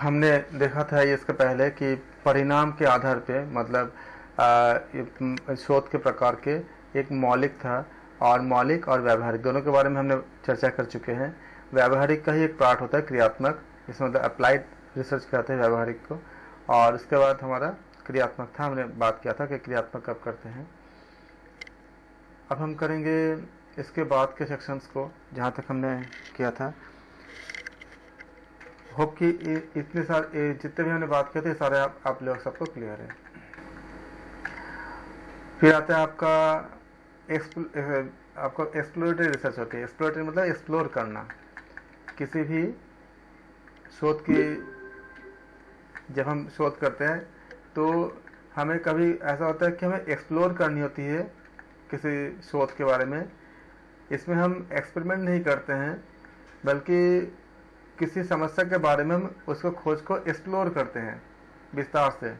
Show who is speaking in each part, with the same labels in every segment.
Speaker 1: हमने देखा था ये इसके पहले कि परिणाम के आधार पे मतलब शोध के प्रकार के एक मौलिक था, और मौलिक और व्यावहारिक दोनों के बारे में हमने चर्चा कर चुके हैं। व्यावहारिक का ही एक पार्ट होता है क्रियात्मक, जिसमें मतलब अप्लाइड रिसर्च कहते हैं व्यावहारिक को, और उसके बाद हमारा क्रियात्मक था। हमने बात किया था कि क्रियात्मक कब करते हैं। अब हम करेंगे इसके बाद के सेक्शंस को जहाँ तक हमने किया था। होप कि इतने सारे जितने भी हमने बात किए थे सारे आप लोग सबको क्लियर है। फिर आता है आपका एक्सप्लोरेटरी रिसर्च होती है। एक्सप्लोरेटरी मतलब एक्सप्लोर करना। किसी भी शोध की जब हम शोध करते हैं तो हमें कभी ऐसा होता है कि हमें एक्सप्लोर करनी होती है किसी शोध के बारे में। इसमें हम एक्सपेरिमेंट नहीं करते हैं, बल्कि किसी समस्या के बारे में हम उसको खोज को एक्सप्लोर करते हैं विस्तार से।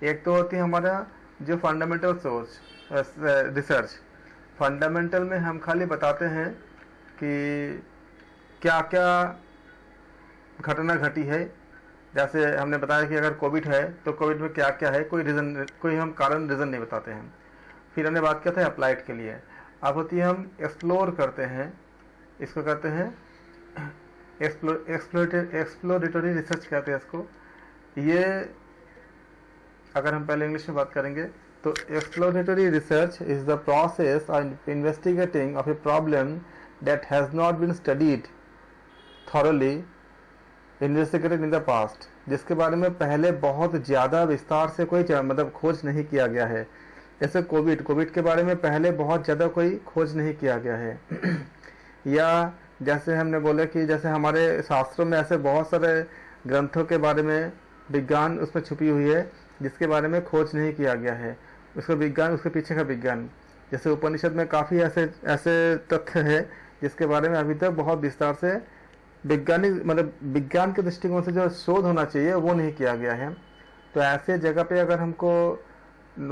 Speaker 1: एक तो होती है हमारा जो फंडामेंटल सोच रिसर्च। फंडामेंटल में हम खाली बताते हैं कि क्या क्या घटना घटी है। जैसे हमने बताया कि अगर कोविड है तो कोविड में क्या क्या है, कोई हम कारण रीज़न नहीं बताते हैं। फिर हमने बात किया था अप्लाइड के लिए। अब होती है हम एक्सप्लोर करते हैं, इसको कहते हैं एक्सप्लोरेटरी रिसर्च कहते हैं इसको। ये अगर हम पहले इंग्लिश में बात करेंगे तो exploratory research is the process of investigating of a problem that has not been studied thoroughly investigated in the past, जिसके बारे में पहले बहुत ज़्यादा विस्तार से कोई मतलब खोज नहीं किया गया है। जैसे कोविड के बारे में पहले बहुत ज़्यादा कोई खोज नहीं किया गया है। या जैसे हमने बोला कि जैसे हमारे शास्त्रों में ऐसे बहुत सारे ग्रंथों के बारे में विज्ञान उसमें छुपी हुई है जिसके बारे में खोज नहीं किया गया है। उसका विज्ञान, उसके पीछे का विज्ञान, जैसे उपनिषद में काफ़ी ऐसे तथ्य है जिसके बारे में अभी तक बहुत विस्तार से वैज्ञानिक मतलब विज्ञान के दृष्टिकोण से जो शोध होना चाहिए वो नहीं किया गया है। तो ऐसे जगह पे अगर हमको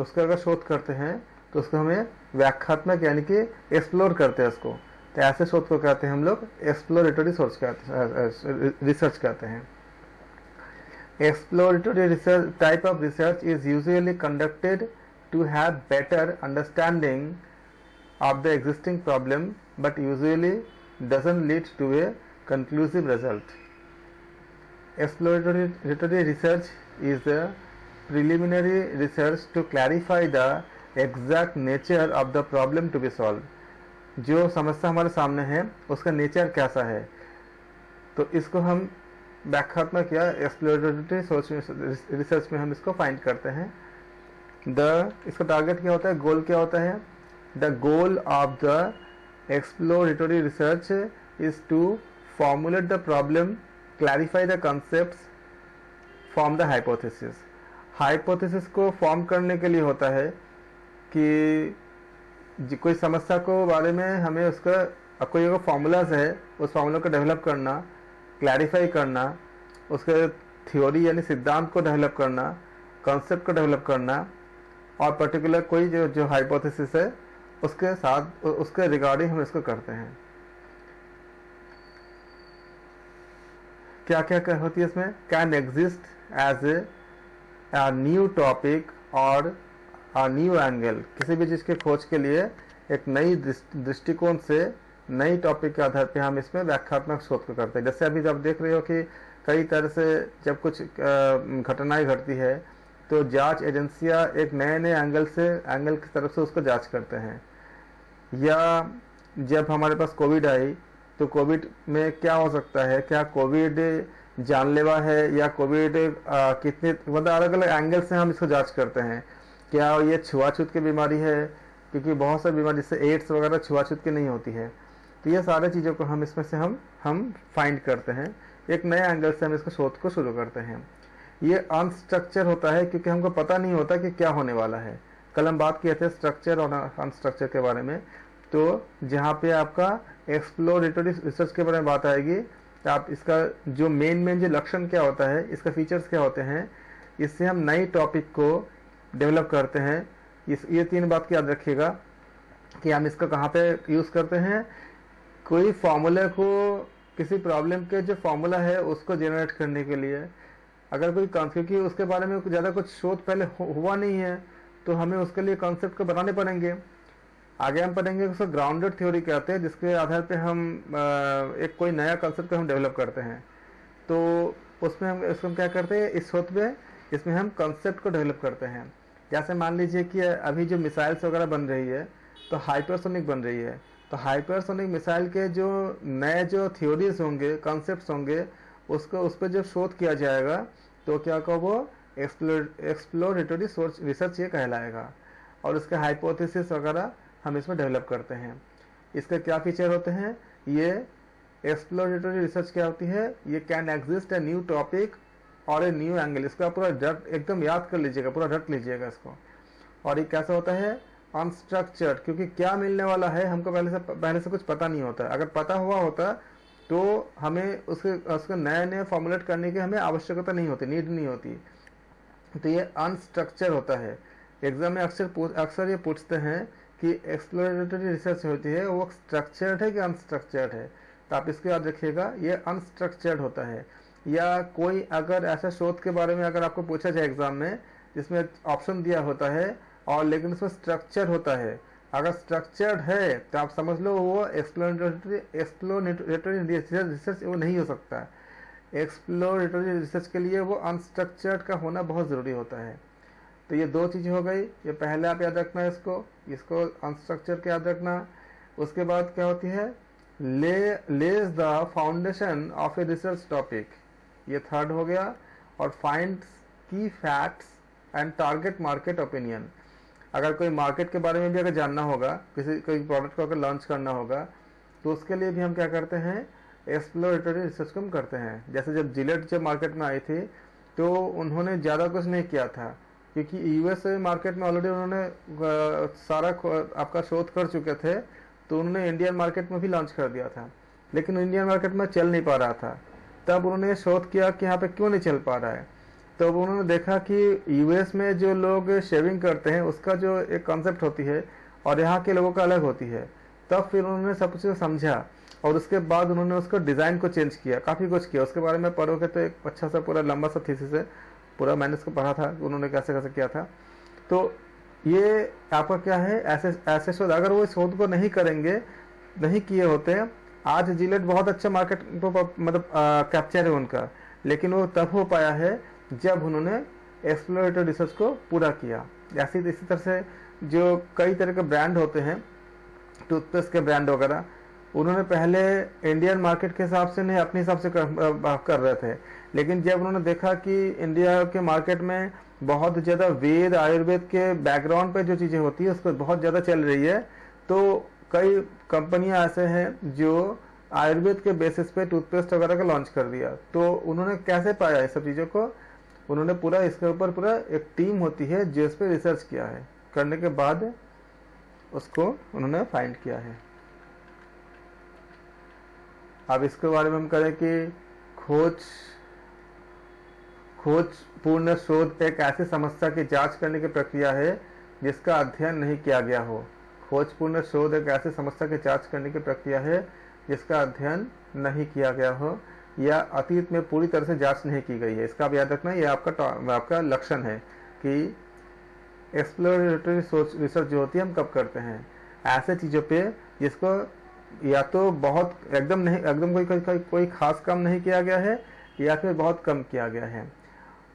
Speaker 1: उसका अगर शोध करते हैं तो उसको हमें व्याख्यात्मक यानी कि एक्सप्लोर करते हैं उसको। तो ऐसे शोध को कहते हैं हम लोग एक्सप्लोरेटरी रिसर्च कहते हैं। Exploratory research type of research is usually conducted to have better understanding of the existing problem but usually doesn't lead to a conclusive result. Exploratory research is the preliminary research to clarify the exact nature of the problem to be solved. जो समस्या हमारे सामने है उसका nature कैसा है, तो इसको हम व्याख्यात्मक या एक्सप्लोरेटरी रिसर्च में हम इसको फाइंड करते हैं। इसका टारगेट क्या होता है, गोल क्या होता है? The goal of the exploratory research is to formulate the problem, clarify the concepts, form the hypothesis. Hypothesis को फॉर्म करने के लिए होता है कि कोई समस्या को बारे में हमें उसका कोई अगर फॉर्मूलाज है उस फॉर्मूला को डेवलप करना, क्लैरिफाई करना, उसके थ्योरी यानी सिद्धांत को डेवलप करना, कॉन्सेप्ट को डेवलप करना, और पर्टिकुलर कोई जो हाइपोथेसिस है उसके साथ उसके रिगार्डिंग हम इसको करते हैं। क्या क्या होती है इसमें? Can exist as a new topic or a new angle. किसी भी चीज़ के खोज के लिए एक नई दृष्टिकोण से नई टॉपिक के आधार पे हम इसमें व्याख्यात्मक शोध को करते हैं। जैसे अभी जब देख रहे हो कि कई तरह से जब कुछ घटनाएं घटती है तो जांच एजेंसियां एक नए नए एंगल की तरफ से उसको जांच करते हैं। या जब हमारे पास कोविड आई तो कोविड में क्या हो सकता है, क्या कोविड जानलेवा है या कोविड कितने मतलब अलग अलग एंगल से हम इसको जांच करते हैं। क्या ये छुआछूत की बीमारी है, क्योंकि बहुत सारी बीमारी जैसे एड्स वगैरह छुआछूत की नहीं होती है। तो ये सारी चीज़ों को हम इसमें से हम फाइंड करते हैं, एक नए एंगल से हम इसको शोध को शुरू करते हैं। ये अनस्ट्रक्चर होता है क्योंकि हमको पता नहीं होता कि क्या होने वाला है। कल हम बात किए थे स्ट्रक्चर और अनस्ट्रक्चर के बारे में। तो जहाँ पे आपका एक्सप्लोरेटरी रिसर्च के बारे में बात आएगी तो आप इसका जो मेन जो लक्षण क्या होता है, इसका फीचर्स क्या होते हैं, इससे हम नई टॉपिक को डेवलप करते हैं। ये तीन बात की याद रखिएगा कि हम इसको कहाँ पे यूज़ करते हैं। कोई फॉर्मूले को किसी प्रॉब्लम के जो फॉर्मूला है उसको जनरेट करने के लिए, अगर कोई क्योंकि उसके बारे में ज़्यादा कुछ शोध पहले हुआ नहीं है तो हमें उसके लिए कॉन्सेप्ट को बनाने पड़ेंगे। आगे हम पढ़ेंगे उसको ग्राउंडेड थ्योरी कहते हैं, जिसके आधार पे हम एक कोई नया कॉन्सेप्ट को हम डेवलप करते हैं। तो उसमें हम इसको क्या करते हैं, इस शोध में इसमें हम कॉन्सेप्ट को डेवलप करते हैं। जैसे मान लीजिए कि अभी जो मिसाइल्स वगैरह बन रही है तो हाइपरसोनिक बन रही है, तो हाइपरसोनिक मिसाइल के जो नए जो थ्योरीज होंगे, कॉन्सेप्ट्स होंगे, उसको उस पर जब शोध किया जाएगा तो क्या कहो वो एक्सप्लोरेटरी रिसर्च ये कहलाएगा। और उसके हाइपोथेसिस वगैरह हम इसमें डेवलप करते हैं। इसके क्या फीचर होते हैं, ये एक्सप्लोरेटरी रिसर्च क्या होती है, ये can exist A new topic और ए न्यू एंगल। इसका पूरा रट एकदम याद कर लीजिएगा, पूरा रट लीजिएगा इसको। और ये कैसा होता है, अनस्ट्रक्चर्ड, क्योंकि क्या मिलने वाला है हमको पहले से कुछ पता नहीं होता। अगर पता हुआ होता तो हमें उसके नए फॉर्मुलेट करने की हमें आवश्यकता नहीं होती, नीड नहीं होती। तो ये अनस्ट्रक्चर होता है। एग्जाम में अक्सर ये पूछते हैं कि एक्सप्लोरेटरी रिसर्च होती है वो स्ट्रक्चर्ड है कि अनस्ट्रक्चर्ड है, तो आप इसको याद रखिएगा, ये अनस्ट्रक्चर्ड होता है। या कोई अगर ऐसा शोध के बारे में अगर आपको पूछा जाए एग्जाम में जिसमें ऑप्शन दिया होता है और लेकिन उसमें स्ट्रक्चर होता है, अगर स्ट्रक्चर्ड है तो आप समझ लो वो एक्सप्लोरेटरी रिसर्च वो नहीं हो सकता। एक्सप्लोरेटरी रिसर्च के लिए वो अनस्ट्रक्चर्ड का होना बहुत ज़रूरी होता है। तो ये दो चीज़ें हो गई, ये पहले आप याद रखना है इसको अनस्ट्रक्चर के याद रखना। उसके बाद क्या होती है, लेज the foundation of a research topic, ये थर्ड हो गया। और फाइंड्स की facts and target market opinion, अगर कोई मार्केट के बारे में भी अगर जानना होगा, कोई प्रोडक्ट को अगर लॉन्च करना होगा तो उसके लिए भी हम क्या करते हैं, एक्सप्लोरेटरी रिसर्च को हम करते हैं। जैसे जब जिलेट जब मार्केट में आई थी तो उन्होंने ज़्यादा कुछ नहीं किया था, क्योंकि यूएस मार्केट में ऑलरेडी उन्होंने सारा आपका शोध कर चुके थे, तो उन्होंने इंडियन मार्केट में भी लॉन्च कर दिया था, लेकिन इंडियन मार्केट में चल नहीं पा रहा था। तब उन्होंने शोध किया कि यहाँ पे क्यों नहीं चल पा रहा है। तो उन्होंने देखा कि यूएस में जो लोग शेविंग करते हैं उसका जो एक कॉन्सेप्ट होती है और यहाँ के लोगों का अलग होती है। तब फिर उन्होंने सब कुछ समझा और उसके बाद उन्होंने उसको डिज़ाइन को चेंज किया, काफ़ी कुछ किया। उसके बारे में पढ़ोगे तो एक अच्छा सा पूरा लंबा सा थीसिस है, पूरा मैंने इसको पढ़ा था उन्होंने कैसे कैसे किया था। तो ये आपका क्या है, ऐसे शोध अगर वो इस शोध को नहीं करेंगे, नहीं किए होते, आज जिलेट बहुत अच्छा मार्केट मतलब कैप्चर है उनका, लेकिन वो तब हो पाया है जब उन्होंने एक्सप्लोरेटरी रिसर्च को पूरा किया। इसी तरह से जो कई तरह के ब्रांड होते हैं, टूथपेस्ट के ब्रांड वगैरह, उन्होंने पहले इंडियन मार्केट के हिसाब से नहीं अपने हिसाब से कर रहे थे, लेकिन जब उन्होंने देखा कि इंडिया के मार्केट में बहुत ज़्यादा वेद आयुर्वेद के बैकग्राउंड पे जो चीज़ें होती है उस पर बहुत ज़्यादा चल रही है, तो कई कंपनियां ऐसे हैं जो आयुर्वेद के बेसिस पे टूथपेस्ट वगैरह का लॉन्च कर दिया। तो उन्होंने कैसे पाया इस सब चीज़ों को, उन्होंने पूरा इसके ऊपर पूरा एक टीम होती है जो इस पर रिसर्च किया है, करने के बाद उसको उन्होंने फाइंड किया है। अब इसके बारे में हम करें कि खोज पूर्ण शोध एक ऐसी समस्या की जांच करने की प्रक्रिया है जिसका अध्ययन नहीं किया गया हो। खोजपूर्ण शोध एक ऐसी समस्या की जांच करने की प्रक्रिया है जिसका अध्ययन नहीं किया गया हो या अतीत में पूरी तरह से जांच नहीं की गई है। इसका आप याद रखना, ये आपका लक्षण है कि एक्सप्लोरेटरी रिसर्च जो होती है हम कब करते हैं, ऐसे चीज़ों पे जिसको या तो बहुत एकदम कोई खास काम नहीं किया गया है या फिर बहुत कम किया गया है।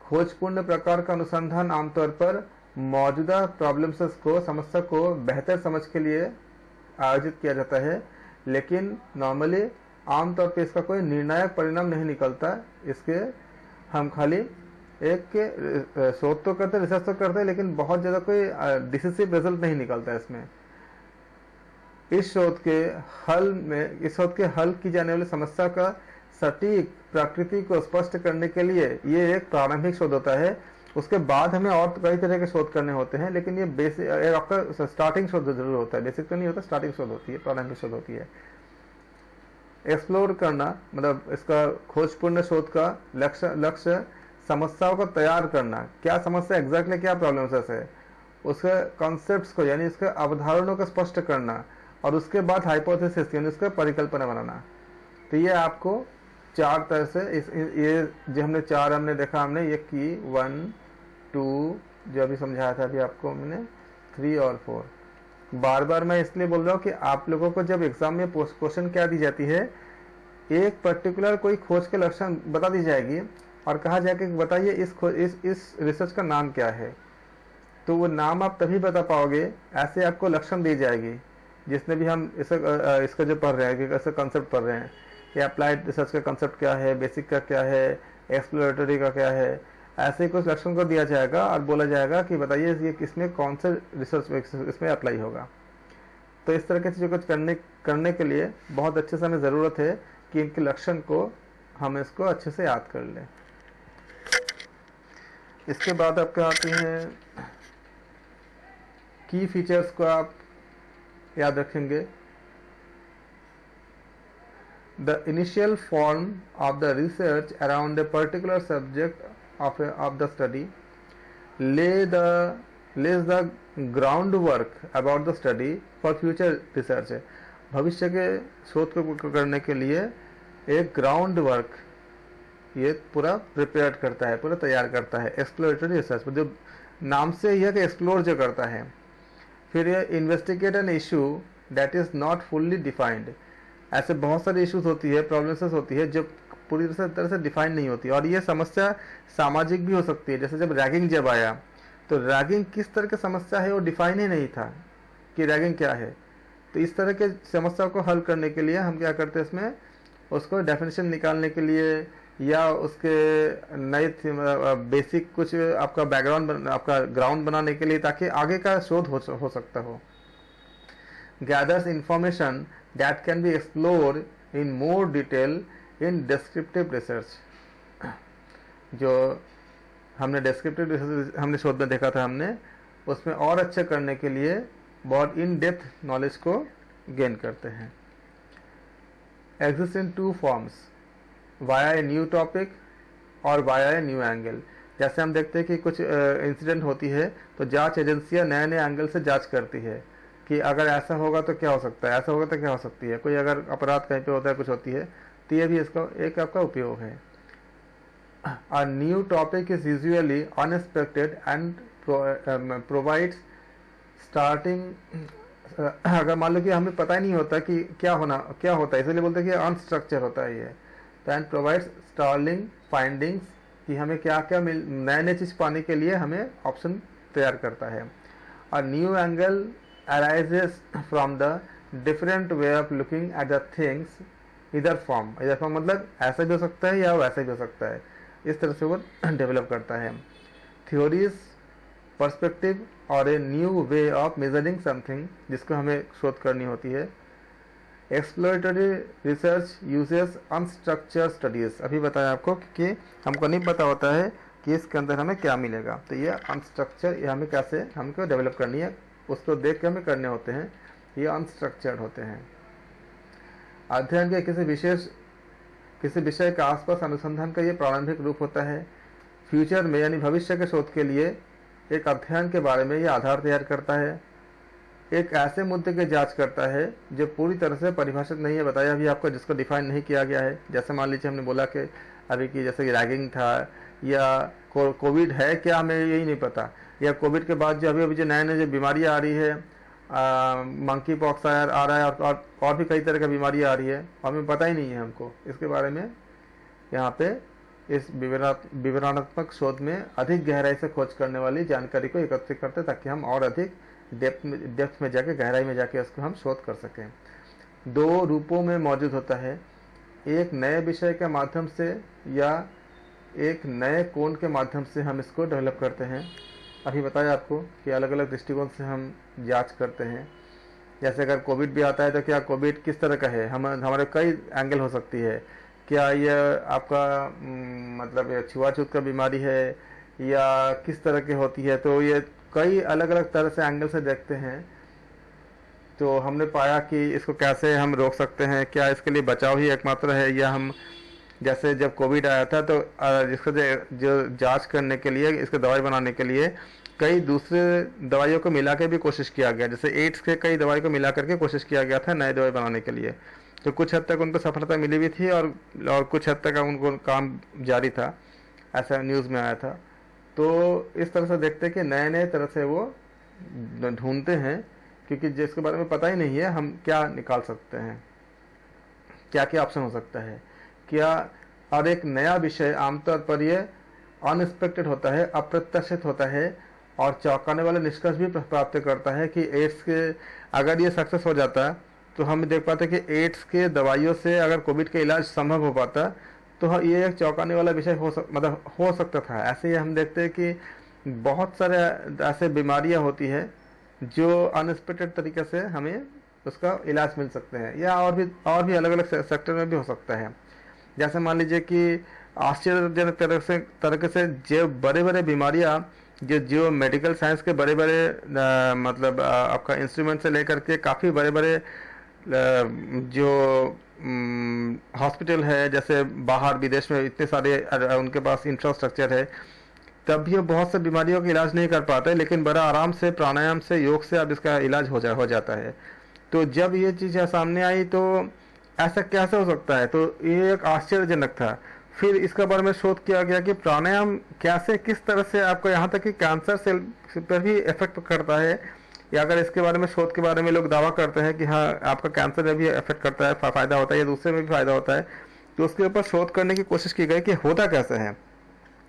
Speaker 1: खोजपूर्ण प्रकार का अनुसंधान आमतौर पर मौजूदा प्रॉब्लम्स को, समस्या को बेहतर समझ के लिए आयोजित किया जाता है, लेकिन नॉर्मली आमतौर पे इसका कोई निर्णायक परिणाम नहीं निकलता। इसके हम खाली एक शोध तो करते, रिसर्च तो करते हैं, लेकिन बहुत ज़्यादा कोई डिसिसिव रिजल्ट नहीं निकलता इसमें। इस शोध के हल की जाने वाली समस्या का सटीक प्रकृति को स्पष्ट करने के लिए ये एक प्रारंभिक शोध होता है। उसके बाद हमें और कई तरह के शोध करने होते हैं, लेकिन ये बेसिक आपका स्टार्टिंग शोध जरूर होता है। बेसिक तो नहीं होता, स्टार्टिंग शोध होती है, प्रारंभिक शोध होती है। एक्सप्लोर करना मतलब इसका खोजपूर्ण शोध का लक्ष्य समस्याओं को तैयार करना, क्या समस्या एग्जैक्टली क्या प्रॉब्लम्स है, उसके कॉन्सेप्ट्स को यानी उसके अवधारणों को स्पष्ट करना और उसके बाद हाइपोथेसिस यानी उसका परिकल्पना बनाना। तो ये आपको 4 तरह से ये जो हमने 4 हमने देखा, हमने ये की 1 2 जो अभी समझाया था अभी आपको हमने 3 और 4। बार बार मैं इसलिए बोल रहा हूँ कि आप लोगों को जब एग्जाम में क्वेश्चन क्या दी जाती है, एक पर्टिकुलर कोई खोज के लक्षण बता दी जाएगी और कहा जाएगा कि बताइए इस रिसर्च का नाम क्या है। तो वो नाम आप तभी बता पाओगे, ऐसे आपको लक्षण दी जाएगी जिसने भी हम इसका जो पढ़ रहे हैं, ऐसा कंसेप्ट पढ़ रहे हैं कि अप्लाइड रिसर्च का कंसेप्ट क्या है, बेसिक का क्या है, एक्सप्लोरेटरी का क्या है, ऐसे ही कुछ लक्षण को दिया जाएगा और बोला जाएगा कि बताइए ये किसमें कौन सा रिसर्च इसमें अप्लाई होगा। तो इस तरह की चीज़ों को करने के लिए बहुत अच्छे से हमें ज़रूरत है कि इनके लक्षण को हम इसको अच्छे से याद कर लें। इसके बाद आपका आती है की फीचर्स को आप याद रखेंगे। The initial form of the research around a particular subject of the study lays the groundwork about the study for future research। भविष्य के शोध को करने के लिए एक ग्राउंड वर्क ये पूरा प्रिपेयर करता है, पूरा तैयार करता है। एक्सप्लोरेटरी रिसर्च जो नाम से यह कि एक्सप्लोर जो करता है। फिर ये investigate an issue that is not fully defined. ऐसे बहुत सारी इश्यूज होती है, प्रॉब्लम्स होती है जो पूरी तरह से डिफाइन नहीं होती, और ये समस्या सामाजिक भी हो सकती है। जैसे जब रैगिंग जब आया तो रैगिंग किस तरह की समस्या है वो डिफाइन ही नहीं था कि रैगिंग क्या है। तो इस तरह के समस्या को हल करने के लिए हम क्या करते हैं, इसमें उसको डेफिनेशन निकालने के लिए या उसके नए बेसिक कुछ आपका बैकग्राउंड आपका ग्राउंड बनाने के लिए, ताकि आगे का शोध हो सकता हो। Gathers information that can be explore in more detail in descriptive research. जो हमने डिस्क्रिप्टिव रिसर्च हमने शोध में देखा था, हमने उसमें और अच्छे करने के लिए बहुत इन डेप्थ नॉलेज को गेन करते हैं। Exist in 2 forms, via A new topic और वाया ए न्यू एंगल। जैसे हम देखते हैं कि कुछ इंसिडेंट होती है तो जांच एजेंसियां नए नए एंगल से जांच करती है कि अगर ऐसा होगा तो क्या हो सकता है, ऐसा होगा तो क्या हो सकती है, कोई अगर अपराध कहीं पे होता है, कुछ होती है, तो ये भी इसका एक आपका उपयोग है। A new topic is usually unexpected and provides starting अगर मान लो कि हमें पता ही नहीं होता कि क्या होता है, इसलिए बोलते हैं कि अनस्ट्रक्चर होता है ये। तो एंड प्रोवाइड्स स्टार्लिंग फाइंडिंग्स कि हमें क्या क्या नए चीज़ पाने के लिए हमें ऑप्शन तैयार करता है। और new angle arises from the different way of looking at the things इधर फॉर्म मतलब ऐसा भी हो सकता है या वैसा भी हो सकता है, इस तरह से वो डेवलप करता है। थ्योरीज, पर्सपेक्टिव और a new way of measuring something जिसको हमें शोध करनी होती है। Exploratory research uses unstructured studies. अभी बताया आपको कि हमको नहीं पता होता है कि इसके अंदर हमें क्या मिलेगा, तो ये अनस्ट्रक्चर ये हमें कैसे हमको डेवलप करनी है, उसको देख के हमें करने होते हैं, ये अनस्ट्रक्चर्ड होते हैं। अध्ययन के किसी विषय के आसपास अनुसंधान का ये प्रारंभिक रूप होता है। फ्यूचर में यानी भविष्य के शोध के लिए एक अध्ययन के बारे में ये आधार तैयार करता है। एक ऐसे मुद्दे की जांच करता है जो पूरी तरह से परिभाषित नहीं है, बताया अभी आपको, जिसको डिफाइन नहीं किया गया है। जैसे मान लीजिए हमने बोला कि अभी की जैसे कि रैगिंग था या कोविड है क्या, हमें यही नहीं पता, या कोविड के बाद जो अभी जो नए जो बीमारियाँ आ रही है, मंकी पॉक्स आ रहा है और भी कई तरह की बीमारियाँ आ रही है, हमें पता ही नहीं है हमको इसके बारे में। यहाँ पे इस विवरणात्मक शोध में अधिक गहराई से खोज करने वाली जानकारी को एकत्रित करते ताकि हम और अधिक डेप्थ में जाके गहराई में जाके उसको हम शोध कर सकें। 2 रूपों में मौजूद होता है, एक नए विषय के माध्यम से या एक नए कोण के माध्यम से हम इसको डेवलप करते हैं। अभी बताया आपको कि अलग अलग दृष्टिकोण से हम जांच करते हैं। जैसे अगर कोविड भी आता है तो क्या कोविड किस तरह का है, हमारे कई एंगल हो सकती है। क्या ये आपका मतलब छुआछूत का बीमारी है या किस तरह की होती है, तो ये कई अलग अलग तरह से एंगल से देखते हैं। तो हमने पाया कि इसको कैसे हम रोक सकते हैं, क्या इसके लिए बचाव ही एकमात्र है, या हम जैसे जब कोविड आया था तो इसको जो जांच करने के लिए, इसको दवाई बनाने के लिए कई दूसरे दवाइयों को मिला के भी कोशिश किया गया। जैसे एड्स के कई दवाई को मिला करके कोशिश किया गया था नई दवाई बनाने के लिए, तो कुछ हद तक उनको सफलता मिली भी थी और कुछ हद तक उनको काम जारी था, ऐसा न्यूज़ में आया था। तो इस तरह से देखते हैं कि नए नए तरह से वो ढूंढते हैं, क्योंकि जिसके बारे में पता ही नहीं है हम क्या निकाल सकते हैं, क्या क्या ऑप्शन हो सकता है क्या। और एक नया विषय आमतौर पर ये अनएक्सपेक्टेड होता है, अप्रत्याशित होता है और चौंकाने वाले निष्कर्ष भी प्राप्त करता है कि एड्स के अगर ये सक्सेस हो जाता तो हम देख पाते कि एड्स के दवाइयों से अगर कोविड का इलाज संभव हो पाता तो ये एक चौंकाने वाला विषय हो सकता था। ऐसे ही हम देखते हैं कि बहुत सारे ऐसे बीमारियां होती है जो अनएक्सपेक्टेड तरीके से हमें उसका इलाज मिल सकते हैं, या और भी अलग अलग सेक्टर में भी हो सकता है। जैसे मान लीजिए कि आश्चर्यजनक तरीके से जो बड़े बड़े बीमारियां जो मेडिकल साइंस के बड़े बड़े मतलब आपका इंस्ट्रूमेंट से लेकर के काफ़ी बड़े बड़े जो हॉस्पिटल है, जैसे बाहर विदेश में इतने सारे उनके पास इंफ्रास्ट्रक्चर है, तब भी बहुत से बीमारियों का इलाज नहीं कर पाते, लेकिन बड़ा आराम से प्राणायाम से योग से अब इसका इलाज हो जाता है। तो जब ये चीज़ सामने आई तो ऐसा कैसे हो सकता है, तो ये एक आश्चर्यजनक था। फिर इसके बारे में शोध किया गया कि प्राणायाम कैसे किस तरह से आपको यहाँ तक कि कैंसर सेल पर भी इफेक्ट करता है, या अगर इसके बारे में शोध के बारे में लोग दावा करते हैं कि हाँ आपका कैंसर में भी इफेक्ट करता है, फ़ायदा होता है, या दूसरे में भी फ़ायदा होता है, तो उसके ऊपर शोध करने की कोशिश की गई कि होता कैसे है।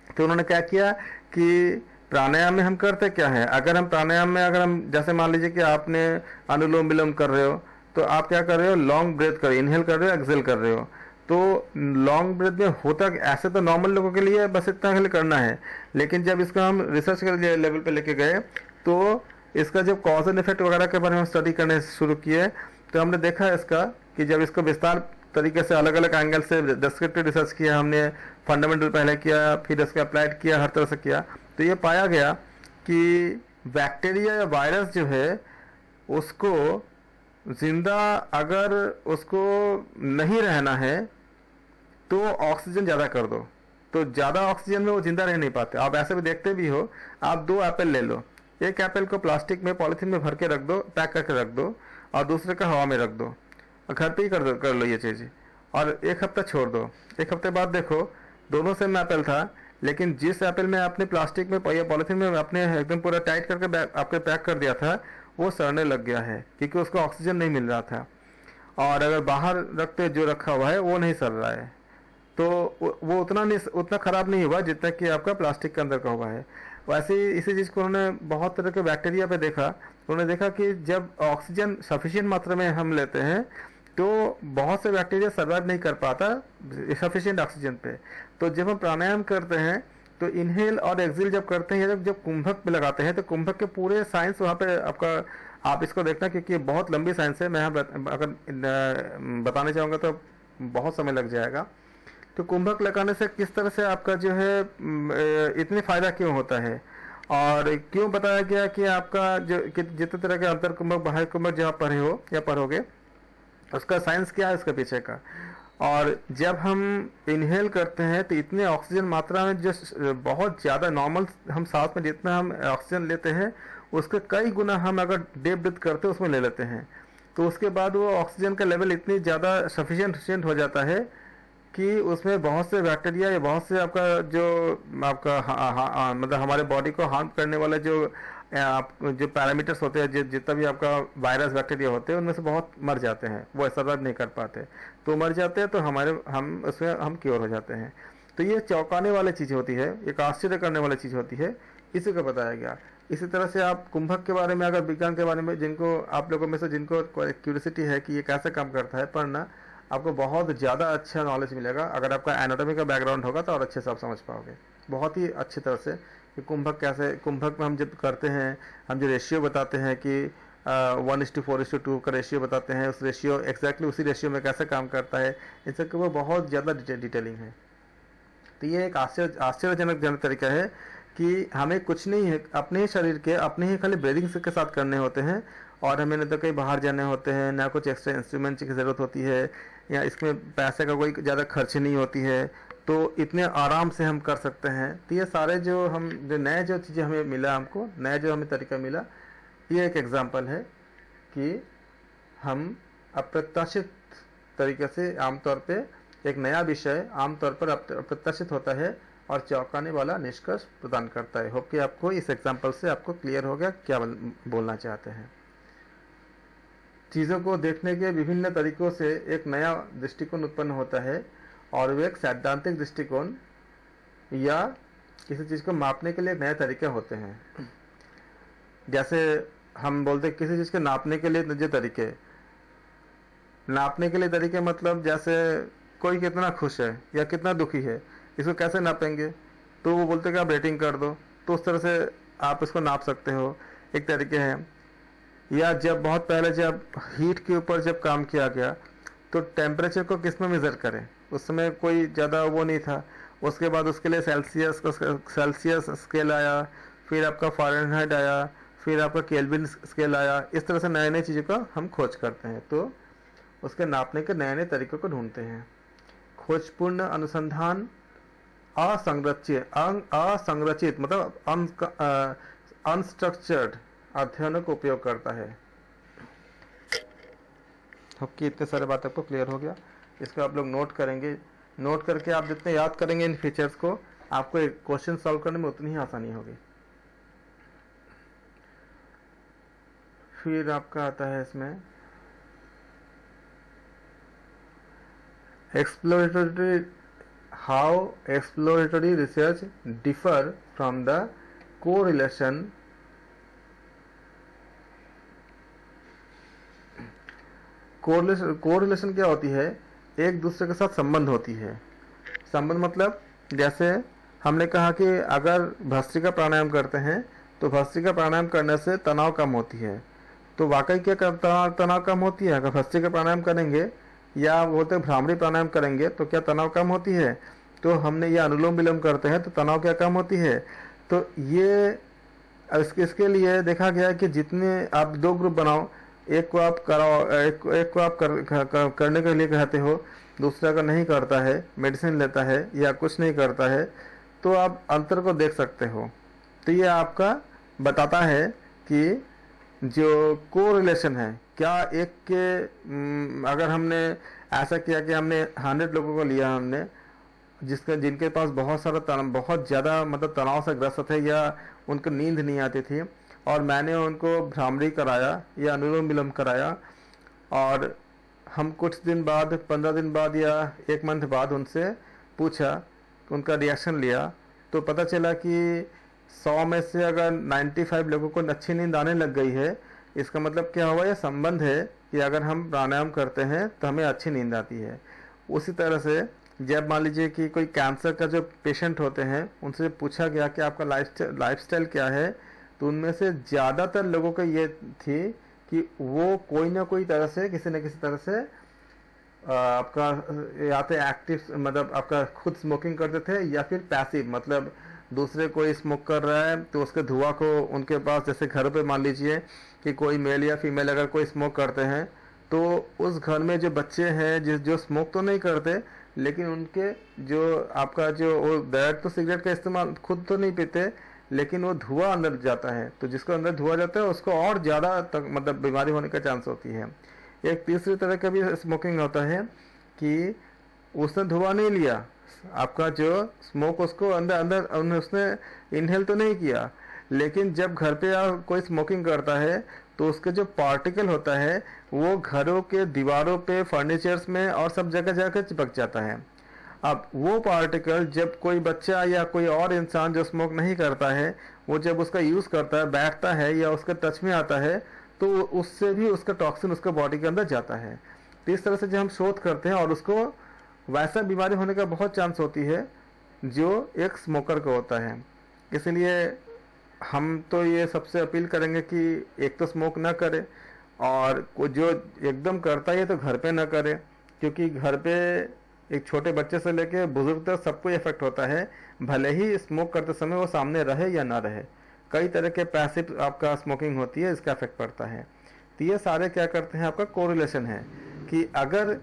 Speaker 1: तो उन्होंने क्या किया कि प्राणायाम में हम करते क्या है, अगर हम प्राणायाम में अगर हम जैसे मान लीजिए कि आपने अनुलोम विलोम कर रहे हो, तो आप क्या कर रहे हो, लॉन्ग ब्रेथ कर, इनहेल कर रहे हो, एक्सेल कर रहे हो। तो लॉन्ग ब्रेथ में होता ऐसे तो नॉर्मल लोगों के लिए बस इतना खाली करना है, लेकिन जब इसका हम रिसर्च के लेवल पे लेके गए तो इसका जब कॉज एंड इफेक्ट वगैरह के बारे में स्टडी करने शुरू किए, तो हमने देखा इसका कि जब इसको विस्तार तरीके से अलग अलग एंगल से डिस्क्रिप्टिव रिसर्च किया हमने, फंडामेंटल पहले किया, फिर इसका अप्लाइड किया, हर तरह से किया, तो ये पाया गया कि बैक्टीरिया या वायरस जो है उसको जिंदा अगर उसको नहीं रहना है तो ऑक्सीजन ज़्यादा कर दो, तो ज़्यादा ऑक्सीजन में वो जिंदा रह नहीं पाते। आप ऐसे भी देखते भी हो, आप 2 एप्पल ले लो, एक एप्पल को प्लास्टिक में पॉलीथीन में भर के रख दो, पैक करके रख दो, और दूसरे का हवा में रख दो, और घर पे ही कर लो ये चीज़, और 1 हफ्ता छोड़ दो। 1 हफ्ते बाद देखो दोनों सेम एप्पल था, लेकिन जिस एप्पल में आपने प्लास्टिक में या पॉलीथीन में आपने एकदम पूरा टाइट करके आपके पैक कर दिया था, वो सड़ने लग गया है क्योंकि उसको ऑक्सीजन नहीं मिल रहा था। और अगर बाहर रखते जो रखा हुआ है वो नहीं सड़ रहा है, तो वो उतना खराब नहीं हुआ जितना कि आपका प्लास्टिक के अंदर का हुआ है। वैसे ही इसी चीज़ को उन्होंने बहुत तरह के बैक्टीरिया पे देखा, उन्होंने देखा कि जब ऑक्सीजन सफिशिएंट मात्रा में हम लेते हैं तो बहुत से बैक्टीरिया सर्वाइव नहीं कर पाता सफिशिएंट ऑक्सीजन पे। तो जब हम प्राणायाम करते हैं तो इनहेल और एक्सेल जब करते हैं, जब कुंभक में लगाते हैं, तो कुंभक के पूरे साइंस वहाँ पे आपका, आप इसको देखना क्योंकि बहुत लंबी साइंस है, मैं अगर बताने चाहूँगा तो बहुत समय लग जाएगा। तो कुंभक लगाने से किस तरह से आपका जो है इतनी फ़ायदा क्यों होता है, और क्यों बताया गया कि आपका जो जितने तरह के अंतर कुंभक बाह्य कुंभक जो आप पढ़े हो या पढ़ोगे, उसका साइंस क्या है उसके पीछे का। और जब हम इनहेल करते हैं तो इतने ऑक्सीजन मात्रा में जो बहुत ज़्यादा नॉर्मल हम सांस में जितना हम ऑक्सीजन लेते हैं उसके कई गुना हम अगर डीप ब्रीथ करते हैं उसमें ले लेते हैं, तो उसके बाद वो ऑक्सीजन का लेवल इतनी ज़्यादा सफिशिएंट हो जाता है कि उसमें बहुत से बैक्टीरिया या बहुत से आपका जो आपका मतलब हमारे बॉडी को हार्म करने वाले जो पैरामीटर्स होते हैं, जितना भी आपका वायरस बैक्टीरिया होते हैं, उनमें से बहुत मर जाते हैं, वो सर्वाइव नहीं कर पाते, तो मर जाते हैं, तो हम उसमें हम क्योर हो जाते हैं। तो ये चौंकाने वाली चीज़ होती है, एक आश्चर्य करने वाली चीज़ होती है, इसी को बताया गया। इसी तरह से आप कुंभक के बारे में, अगर विज्ञान के बारे में जिनको आप लोगों में से जिनको क्यूरियोसिटी है कि ये कैसे काम करता है, पढ़ना आपको बहुत ज़्यादा अच्छा नॉलेज मिलेगा। अगर आपका एनाटॉमी का बैकग्राउंड होगा तो और अच्छे से आप समझ पाओगे बहुत ही अच्छी तरह से कि कुंभक कैसे, कुंभक में हम जब करते हैं, हम जो रेशियो बताते हैं कि 1:4:2 का रेशियो बताते हैं, उस रेशियो एग्जैक्टली उसी रेशियो में कैसे काम करता है, इन सब के वो बहुत ज़्यादा डिटेलिंग है। तो ये एक आश्चर्यजनक तरीका है कि हमें कुछ नहीं है, अपने ही शरीर के अपने ही खाली ब्रीदिंग के साथ करने होते हैं, और हमें न तो कहीं बाहर जाने होते हैं, ना कुछ एक्स्ट्रा इंस्ट्रूमेंट की ज़रूरत होती है, या इसमें पैसे का कोई ज़्यादा खर्च नहीं होती है, तो इतने आराम से हम कर सकते हैं। तो ये सारे जो नए जो चीज़ें हमें मिला, हमको नया जो हमें तरीका मिला, ये एक एग्जांपल है कि हम अप्रत्याशित तरीके से आमतौर पे एक नया विषय आमतौर पर अप्रत्याशित होता है और चौंकाने वाला निष्कर्ष प्रदान करता है। होप कि आपको इस एग्जाम्पल से आपको क्लियर हो गया क्या बोलना चाहते हैं। चीज़ों को देखने के विभिन्न तरीकों से एक नया दृष्टिकोण उत्पन्न होता है और वे एक सैद्धांतिक दृष्टिकोण या किसी चीज़ को मापने के लिए नए तरीके होते हैं। जैसे हम बोलते हैं किसी चीज़ को नापने के लिए नए तरीके, नापने के लिए तरीके मतलब जैसे कोई कितना खुश है या कितना दुखी है, इसको कैसे नापेंगे, तो वो बोलते हैं कि आप रेटिंग कर दो, तो उस तरह से आप इसको नाप सकते हो, एक तरीके हैं। या जब बहुत पहले जब हीट के ऊपर जब काम किया गया तो टेम्परेचर को किस में मेज़र करें, उस समय कोई ज़्यादा वो नहीं था। उसके बाद उसके लिए सेल्सियस स्केल आया, फिर आपका फ़ारेनहाइट आया, फिर आपका केल्विन स्केल आया। इस तरह से नए नए चीज़ों का हम खोज करते हैं, तो उसके नापने के नए नए तरीकों को ढूंढते हैं। खोजपूर्ण अनुसंधान असंरचित मतलब अनस्ट्रक्चर्ड अध्ययनों को उपयोग करता है। कि इतने सारे बात आपको क्लियर हो गया। इसको आप लोग नोट करेंगे, नोट करके आप जितने याद करेंगे इन फीचर्स को, आपको एक क्वेश्चन सॉल्व करने में उतनी ही आसानी होगी। फिर आपका आता है इसमें how exploratory research differ from the correlation correlation क्या होती है, एक दूसरे के साथ संबंध होती है। संबंध मतलब जैसे हमने कहा कि अगर भस्त्रिका प्राणायाम करते हैं तो भस्त्रिका प्राणायाम करने से तनाव कम होती है, तो वाकई क्या तनाव कम होती है। अगर भस्त्रिका प्राणायाम करेंगे या बोलते भ्रामरी प्राणायाम करेंगे तो क्या तनाव कम होती है। तो हमने ये अनुलोम विलोम करते हैं तो तनाव क्या कम होती है। तो ये इसके लिए देखा गया है कि जितने आप दो ग्रुप बनाओ, एक को आप कराओ, एक को आप करने के लिए कहते हो, दूसरा अगर नहीं करता है, मेडिसिन लेता है या कुछ नहीं करता है, तो आप अंतर को देख सकते हो। तो ये आपका बताता है कि जो कोरिलेशन है क्या एक के अगर हमने ऐसा किया कि हमने 100 लोगों को लिया, हमने जिनके पास बहुत सारा बहुत ज़्यादा मतलब तनाव से ग्रस्त थे या उनको नींद नहीं आती थी, और मैंने उनको भ्रामरी कराया या अनुलोम विलोम कराया, और हम कुछ दिन बाद 15 दिन बाद या 1 मंथ बाद उनसे पूछा, उनका रिएक्शन लिया, तो पता चला कि 100 में से अगर 95 लोगों को अच्छी नींद आने लग गई है। इसका मतलब क्या हुआ, यह संबंध है कि अगर हम प्राणायाम करते हैं तो हमें अच्छी नींद आती है। उसी तरह से जब मान लीजिए कि कोई कैंसर का जो पेशेंट होते हैं उनसे पूछा गया कि आपका लाइफस्टाइल क्या है, तो उनमें से ज़्यादातर लोगों का ये थी कि वो कोई ना कोई तरह से किसी न किसी तरह से आपका या तो एक्टिव मतलब आपका खुद स्मोकिंग करते थे या फिर पैसिव मतलब दूसरे कोई स्मोक कर रहा है तो उसके धुआं को उनके पास, जैसे घर पे मान लीजिए कि कोई मेल या फीमेल अगर कोई स्मोक करते हैं तो उस घर में जो बच्चे हैं जो स्मोक तो नहीं करते, लेकिन उनके जो आपका जो वो डायरेक्ट तो सिगरेट का इस्तेमाल खुद तो नहीं पीते, लेकिन वो धुआं अंदर जाता है, तो जिसको अंदर धुआं जाता है उसको और ज़्यादा तक मतलब बीमारी होने का चांस होती है। एक तीसरी तरह का भी स्मोकिंग होता है कि उसने धुआं नहीं लिया, आपका जो स्मोक उसको अंदर उसने इनहेल तो नहीं किया, लेकिन जब घर पे कोई स्मोकिंग करता है तो उसके जो पार्टिकल होता है वो घरों के दीवारों पे, फर्नीचर्स में और सब जगह जाकर चिपक जाता है। अब वो पार्टिकल जब कोई बच्चा या कोई और इंसान जो स्मोक नहीं करता है वो जब उसका यूज़ करता है, बैठता है या उसके टच में आता है, तो उससे भी उसका टॉक्सिन उसके बॉडी के अंदर जाता है। तो इस तरह से जब हम शोध करते हैं और उसको वैसा बीमारी होने का बहुत चांस होती है जो एक स्मोकर को होता है। इसलिए हम तो ये सबसे अपील करेंगे कि एक तो स्मोक ना करे, और जो एकदम करता है तो घर पे ना करे, क्योंकि घर पे एक छोटे बच्चे से लेके बुजुर्ग तक सबको इफेक्ट होता है, भले ही स्मोक करते समय वो सामने रहे या ना रहे। कई तरह के पैसिव आपका स्मोकिंग होती है, इसका इफेक्ट पड़ता है। तो ये सारे क्या करते हैं, आपका कोरिलेशन है कि अगर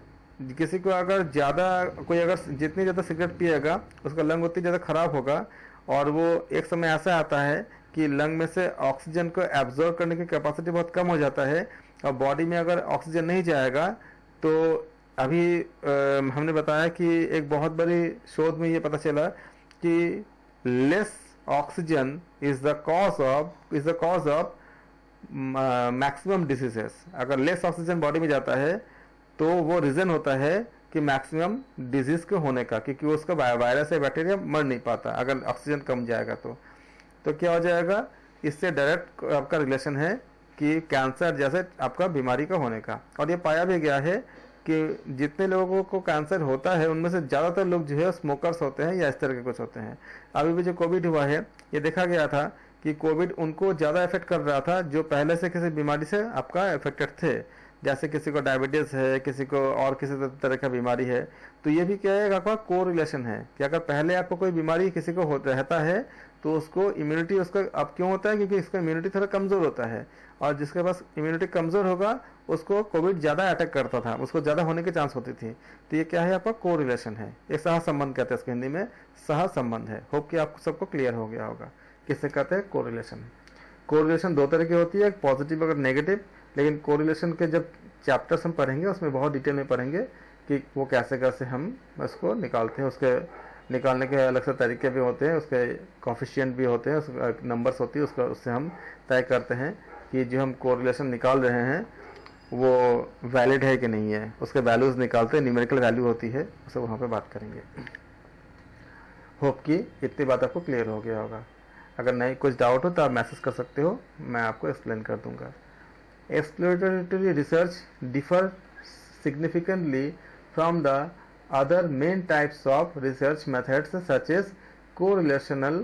Speaker 1: किसी को अगर ज़्यादा कोई अगर जितनी ज़्यादा सिगरेट पिएगा उसका लंग उतनी ज़्यादा ख़राब होगा, और वो एक समय ऐसा आता है कि लंग में से ऑक्सीजन को एब्जॉर्ब करने की कैपेसिटी बहुत कम हो जाता है, और बॉडी में अगर ऑक्सीजन नहीं जाएगा तो अभी हमने बताया कि एक बहुत बड़ी शोध में ये पता चला कि less oxygen is the cause of maximum diseases. अगर लेस ऑक्सीजन बॉडी में जाता है तो वो रीजन होता है कि मैक्सिमम डिजीज के होने का, क्योंकि उसका वायरस या बैक्टीरिया मर नहीं पाता अगर ऑक्सीजन कम जाएगा। तो क्या हो जाएगा, इससे डायरेक्ट आपका रिलेशन है कि कैंसर जैसे आपका बीमारी का होने का। और ये पाया भी गया है कि जितने लोगों को कैंसर होता है उनमें से ज़्यादातर लोग जो है स्मोकर्स होते हैं या इस तरह के कुछ होते हैं। अभी भी जो कोविड हुआ है ये देखा गया था कि कोविड उनको ज़्यादा इफेक्ट कर रहा था जो पहले से किसी बीमारी से आपका इफेक्टेड थे, जैसे किसी को डायबिटीज़ है, किसी को और किसी तरह का बीमारी है। तो ये भी क्या है, आपका को रिलेशन है कि अगर पहले आपको कोई बीमारी किसी को रहता है तो उसको इम्यूनिटी उसका अब क्यों होता है, क्योंकि इसका इम्यूनिटी थोड़ा कमज़ोर होता है, और जिसके पास इम्यूनिटी कमज़ोर होगा उसको कोविड ज़्यादा अटैक करता था, उसको ज़्यादा होने की चांस होती थी। तो ये क्या है, आपका को रिलेशन है, एक सह संबंध कहते हैं इसको हिंदी में, सह संबंध है। होप कि आपको सबको क्लियर हो गया होगा किससे कहते हैं को रिलेशन। को रिलेशन दो तरह की होती है, एक पॉजिटिव और नेगेटिव। लेकिन को रिलेशन के जब चैप्टर्स हम पढ़ेंगे उसमें बहुत डिटेल में पढ़ेंगे कि वो कैसे कैसे हम उसको निकालते हैं, उसके निकालने के अलग से तरीके भी होते हैं, उसके कोफिशिएंट भी होते हैं, उसके नंबर्स होती है, उससे हम तय करते हैं कि जो हम कोरिलेशन निकाल रहे हैं वो वैलिड है कि नहीं है। उसके वैल्यूज़ निकालते हैं, न्यूमेरिकल वैल्यू होती है, उसे वहाँ पे बात करेंगे। होप कि इतनी बात आपको क्लियर हो गया होगा। अगर नहीं कुछ डाउट हो तो आप मैसेज कर सकते हो, मैं आपको एक्सप्लेन कर दूंगा। Exploratory research differ significantly from the other main types of research methods such as correlational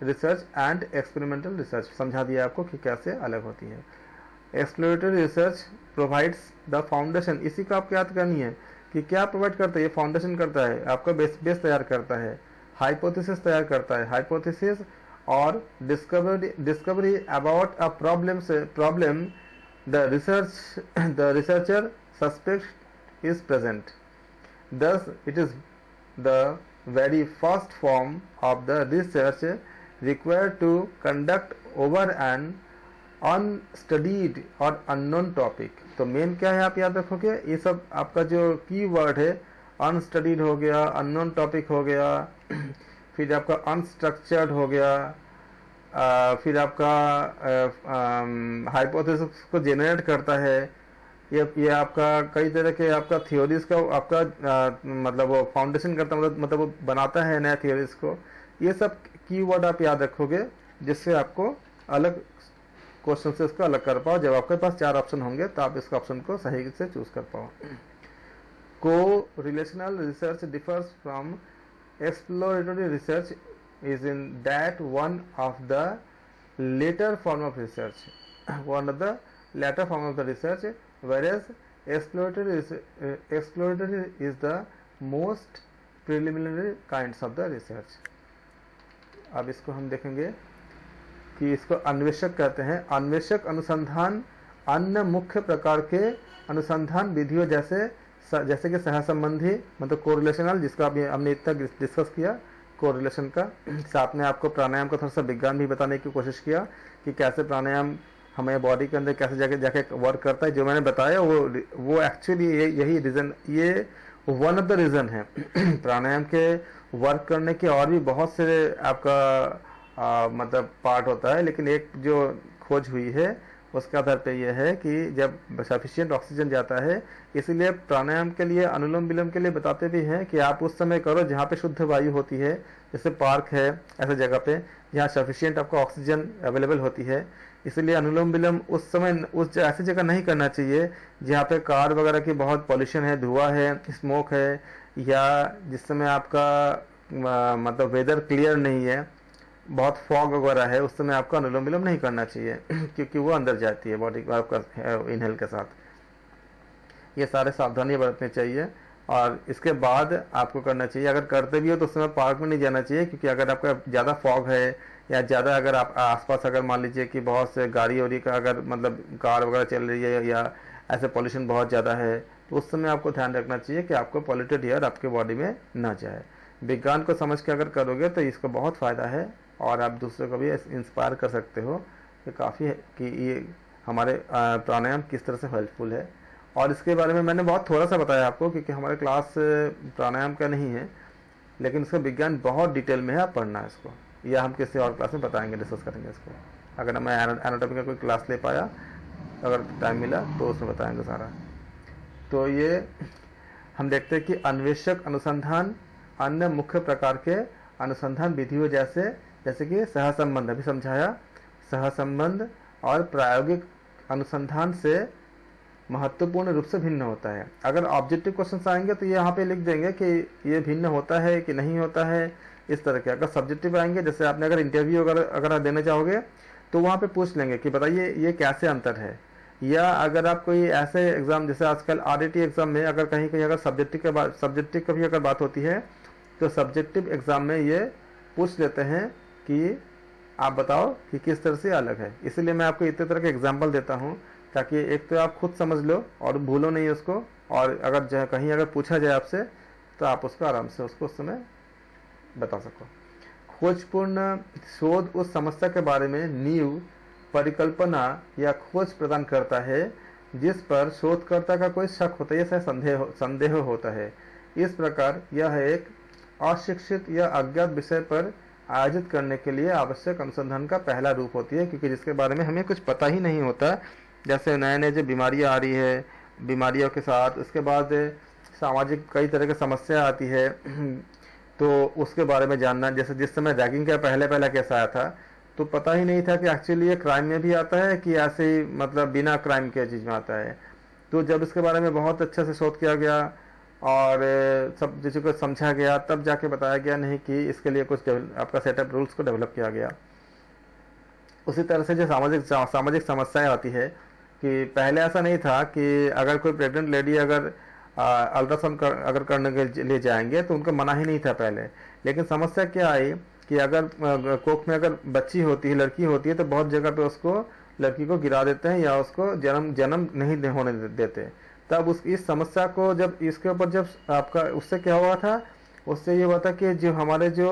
Speaker 1: research and experimental research। समझा दिया आपको कि कैसे अलग होती है। Exploratory research provides the foundation, इसी का आपको याद करनी है कि क्या प्रोवाइड करता है, ये फाउंडेशन करता है, आपका बेस तैयार करता है, हाइपोथेसिस तैयार करता है, हाइपोथेसिस और discovery about a problem the researcher suspect is present. Thus, it is the very first form of the research required to conduct over an unstudied or unknown topic। तो main क्या है आप याद रखोगे, ये सब आपका जो की वर्ड है, अनस्टडीड हो गया, अननोन टॉपिक हो गया, फिर आपका अनस्ट्रक्चर्ड हो गया, फिर आपका हाइपोथेसिस को जेनरेट करता है, ये आपका कई तरह के आपका थ्योरीज का आपका मतलब वो फाउंडेशन करता है, मतलब वो बनाता है नया थ्योरीज को। ये सब कीवर्ड आप याद रखोगे जिससे आपको अलग क्वेश्चन से इसको अलग कर पाओ। जब आपके पास 4 ऑप्शन होंगे तो आप इस ऑप्शन को सही से चूज कर पाओ। Correlational research differs from exploratory research is in that one of the latter form of research, whereas exploratory is the most preliminary kinds of the research। अब इसको हम देखेंगे कि इसको अन्वेषक कहते हैं। अन्वेषक अनुसंधान अन्य मुख्य प्रकार के अनुसंधान विधियों जैसे कि सहसंबंधी मतलब कोरिलेशनल, जिसका अभी हमने इतना डिस्कस किया कोरिलेशन का। साथ में आपको प्राणायाम का थोड़ा सा विज्ञान भी बताने की कोशिश किया कि कैसे प्राणायाम हमें बॉडी के अंदर कैसे जाके वर्क करता है। जो मैंने बताया वो एक्चुअली यही रीज़न, ये वन ऑफ द रीज़न है। प्राणायाम के वर्क करने के और भी बहुत से आपका मतलब पार्ट होता है, लेकिन एक जो खोज हुई है उसके आधार पे ये है कि जब सफिशिएंट ऑक्सीजन जाता है, इसीलिए प्राणायाम के लिए अनुलोम विलोम के लिए बताते भी हैं कि आप उस समय करो जहाँ पे शुद्ध वायु होती है, जैसे पार्क है, ऐसे जगह पे जहाँ सफिशिएंट आपको ऑक्सीजन अवेलेबल होती है। इसलिए अनुलोम विलोम उस समय ऐसी जगह नहीं करना चाहिए जहाँ पे कार वगैरह की बहुत पॉल्यूशन है, धुआं है, स्मोक है, या जिस समय आपका मतलब वेदर क्लियर नहीं है, बहुत फॉग वगैरह है, उस समय आपको अनुलोम विलोम नहीं करना चाहिए क्योंकि वो अंदर जाती है बॉडी आपका इनहेल के साथ। ये सारे सावधानी बरतनी चाहिए और इसके बाद आपको करना चाहिए। अगर करते भी हो तो उस समय पार्क में नहीं जाना चाहिए, क्योंकि अगर आपका ज़्यादा फॉग है या ज़्यादा अगर आप आसपास अगर मान लीजिए कि बहुत से गाड़ी वाड़ी का अगर मतलब कार वगैरह चल रही है या ऐसे पॉल्यूशन बहुत ज़्यादा है, तो उस समय आपको ध्यान रखना चाहिए कि आपको पॉल्यूटेड एयर आपके बॉडी में ना जाए। विज्ञान को समझ के अगर करोगे तो इसका बहुत फ़ायदा है और आप दूसरों को भी इंस्पायर कर सकते हो कि काफ़ी है कि ये हमारे प्राणायाम किस तरह से हेल्पफुल है। और इसके बारे में मैंने बहुत थोड़ा सा बताया आपको, क्योंकि हमारे क्लास प्राणायाम का नहीं है, लेकिन इसका विज्ञान बहुत डिटेल में है, आप पढ़ना है इसको, या हम किसी और क्लास में बताएंगे, डिस्कस करेंगे इसको। अगर मैं एनाटॉमी का कोई क्लास ले पाया, अगर टाइम मिला तो उसमें बताएंगे सारा। तो ये हम देखते हैं कि अन्वेषक अनुसंधान अन्य मुख्य प्रकार के अनुसंधान विधियों जैसे कि सहसंबंध, अभी समझाया, सहसंबंध और प्रायोगिक अनुसंधान से महत्वपूर्ण रूप से भिन्न होता है। अगर ऑब्जेक्टिव क्वेश्चन आएंगे तो ये यहाँ पे लिख देंगे कि ये भिन्न होता है कि नहीं होता है, इस तरह के। अगर सब्जेक्टिव आएंगे, जैसे आपने अगर इंटरव्यू अगर देने चाहोगे तो वहाँ पे पूछ लेंगे कि बताइए ये कैसे अंतर है। या अगर आप कोई ऐसे एग्जाम, जैसे आजकल RRT एग्जाम में अगर कहीं कहीं अगर सब्जेक्टिव का भी अगर बात होती है तो सब्जेक्टिव एग्जाम में ये पूछ लेते हैं कि आप बताओ कि किस तरह से अलग है। इसीलिए मैं आपको इतने तरह के एग्जाम्पल देता हूँ, ताकि एक तो आप खुद समझ लो और भूलो नहीं उसको, और अगर कहीं अगर पूछा जाए आपसे तो आप उसको आराम से उसको उस समय बता सको। खोजपूर्ण शोध उस समस्या के बारे में नींव, परिकल्पना या खोज प्रदान करता है जिस पर शोधकर्ता का कोई शक होता है या संदेह होता है। इस प्रकार यह एक अशिक्षित या अज्ञात विषय पर आयोजित करने के लिए आवश्यक अनुसंधान का पहला रूप होती है, क्योंकि जिसके बारे में हमें कुछ पता ही नहीं होता। जैसे नए नए जो बीमारियाँ आ रही है, बीमारियों के साथ उसके बाद सामाजिक कई तरह की समस्या आती है, तो उसके बारे में जानना। जैसे जिस समय रैगिंग का पहले केस आया था तो पता ही नहीं था कि एक्चुअली ये क्राइम में भी आता है कि ऐसे ही मतलब बिना क्राइम के चीज़ में आता है। तो जब इसके बारे में बहुत अच्छे से शोध किया गया और सब चीज़ों को समझा गया, तब जाके बताया गया नहीं कि इसके लिए कुछ आपका सेटअप रूल्स को डेवलप किया गया। उसी तरह से जो सामाजिक समस्याएं आती है कि पहले ऐसा नहीं था कि अगर कोई प्रेग्नेंट लेडी अगर अल्ट्रासाउंड अगर करने के लिए जाएंगे तो उनको मना ही नहीं था पहले। लेकिन समस्या क्या आई कि अगर कोख में अगर बच्ची होती है, लड़की होती है, तो बहुत जगह पे उसको लड़की को गिरा देते हैं या उसको जन्म नहीं होने देते। तब इस समस्या को जब इसके ऊपर जब आपका उससे क्या हुआ था, उससे ये हुआ था कि जो हमारे जो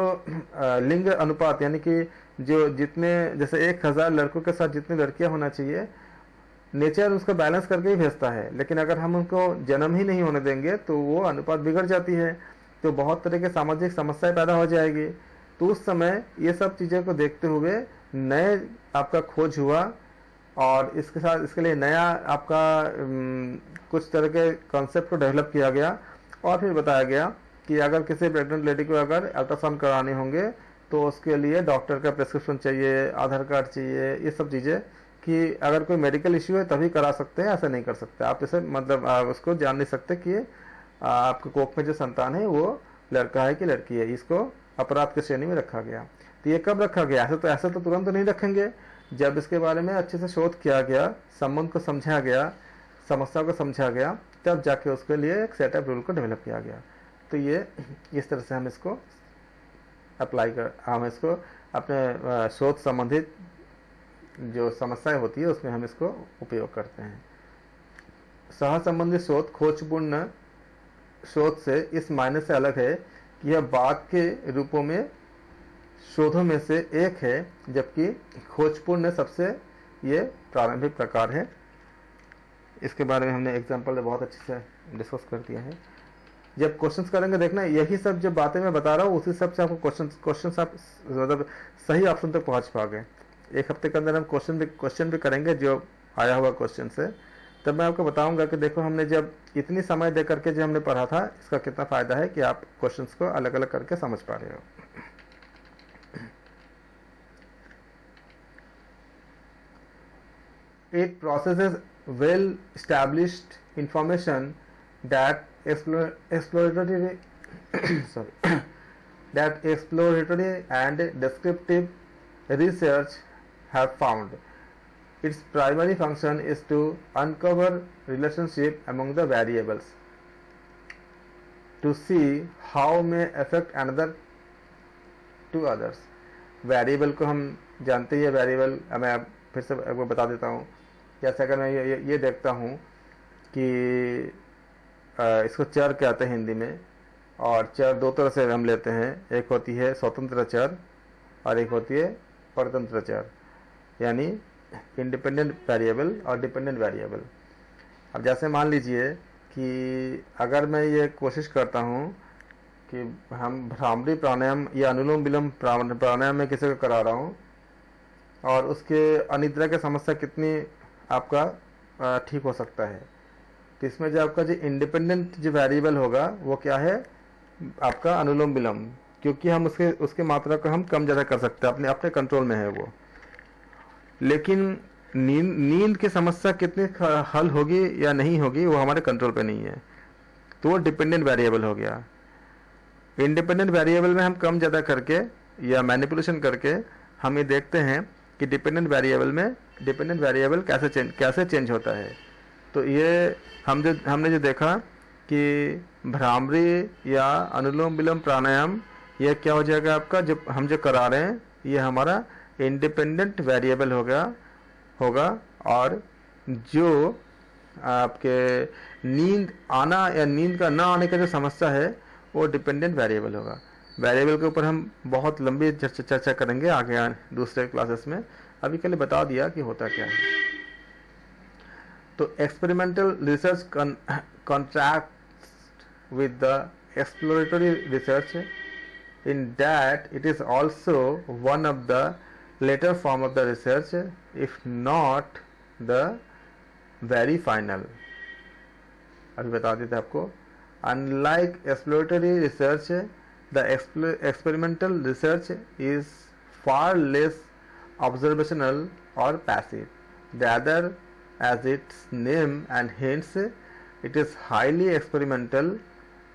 Speaker 1: लिंग अनुपात, यानी कि जो जितने जैसे 1000 लड़कों के साथ जितनी लड़कियां होना चाहिए, नेचर उसका बैलेंस करके ही भेजता है। लेकिन अगर हम उनको जन्म ही नहीं होने देंगे तो वो अनुपात बिगड़ जाती है, तो बहुत तरह के सामाजिक समस्याएं पैदा हो जाएगी। तो उस समय ये सब चीज़ों को देखते हुए नए आपका खोज हुआ और इसके साथ इसके लिए नया आपका कुछ तरह के कॉन्सेप्ट को डेवलप किया गया और फिर बताया गया कि अगर किसी प्रेग्नेंट लेडी को अगर अल्ट्रासाउंड कराने होंगे तो उसके लिए डॉक्टर का प्रिस्क्रिप्शन चाहिए, आधार कार्ड चाहिए, ये सब चीज़ें, कि अगर कोई मेडिकल इश्यू है तभी करा सकते हैं, ऐसा नहीं कर सकते आप। इसे मतलब आप उसको जान नहीं सकते कि आपके कोख में जो संतान है वो लड़का है कि लड़की है। इसको अपराध की श्रेणी में रखा गया। तो ये कब रखा गया? ऐसे तो तुरंत नहीं रखेंगे। जब इसके बारे में अच्छे से शोध किया गया, संबंध को समझा गया, समस्या को समझा गया, तब जाके उसके लिए एक सेटअप रूल को डेवलप किया गया। तो ये इस तरह से हम इसको हम इसको अपने शोध संबंधित जो समस्याएं होती है उसमें हम इसको उपयोग करते हैं। सह संबंधित शोध खोजपूर्ण शोध से इस मायने से अलग है कि यह बाद के रूपों में शोधों में से एक है, जबकि खोजपूर्ण सबसे ये प्रारंभिक प्रकार है। इसके बारे में हमने एग्जाम्पल बहुत अच्छे से डिस्कस कर दिया है। जब क्वेश्चंस करेंगे देखना, यही सब जो बातें मैं बता रहा हूँ उसी सब से आपको क्वेश्चंस आप मतलब सही ऑप्शन तक पहुँच पाओगे। एक हफ्ते के अंदर हम क्वेश्चन भी करेंगे जो आया हुआ क्वेश्चन से, तब मैं आपको बताऊंगा कि देखो हमने जब इतनी समय दे करके जो हमने पढ़ा था इसका कितना फायदा है कि आप क्वेश्चंस को अलग अलग करके समझ पा रहे हो। It processes well established information that exploratory that exploratory and descriptive research have found. Its primary function is to uncover relationship among the variables, to see how may affect another to others. Variable को हम जानते ही है। Variable मैं फिर से आपको बता देता हूँ। जैसे अगर मैं ये देखता हूँ कि इसको चर कहते हैं हिंदी में, और चर दो तरह से हम लेते हैं। एक होती है स्वतंत्र चर और एक होती है परतंत्र चर, यानी इंडिपेंडेंट वेरिएबल और डिपेंडेंट वेरिएबल। अब जैसे मान लीजिए कि अगर मैं ये कोशिश करता हूँ कि हम भ्रामरी प्राणायाम या अनुलोम विलोम प्राणायाम में किसी को करा रहा हूँ और उसके अनिद्रा की समस्या कितनी आपका ठीक हो सकता है, तो इसमें जो आपका जो इंडिपेंडेंट जो वेरिएबल होगा वो क्या है, आपका अनुलोम विलोम, क्योंकि हम उसके मात्रा को हम कम ज़्यादा कर सकते हैं, अपने अपने कंट्रोल में है वो। लेकिन नींद की समस्या कितनी हल होगी या नहीं होगी वो हमारे कंट्रोल पे नहीं है, तो वो डिपेंडेंट वेरिएबल हो गया। इंडिपेंडेंट वेरिएबल में हम कम ज़्यादा करके या मैनिपुलेशन करके हम ये देखते हैं कि डिपेंडेंट वेरिएबल कैसे चेंज होता है। तो ये हमने जो देखा कि भ्रामरी या अनुलोम विलोम प्राणायाम ये क्या हो जाएगा आपका, जो हम जो करा रहे हैं ये हमारा इंडिपेंडेंट वेरिएबल होगा और जो आपके नींद आना या नींद का ना आने का जो समस्या है वो डिपेंडेंट वेरिएबल होगा। वेरिएबल के ऊपर हम बहुत लंबी चर्चा करेंगे आगे दूसरे क्लासेस में, अभी के लिए बता दिया कि होता क्या है। तो experimental research contrasts with the exploratory research in that it is also one of the later form of the research, if not the very final। अभी बता देते आपको, unlike exploratory research, the experimental research is far less observational or passive, rather as its name and hints it is highly experimental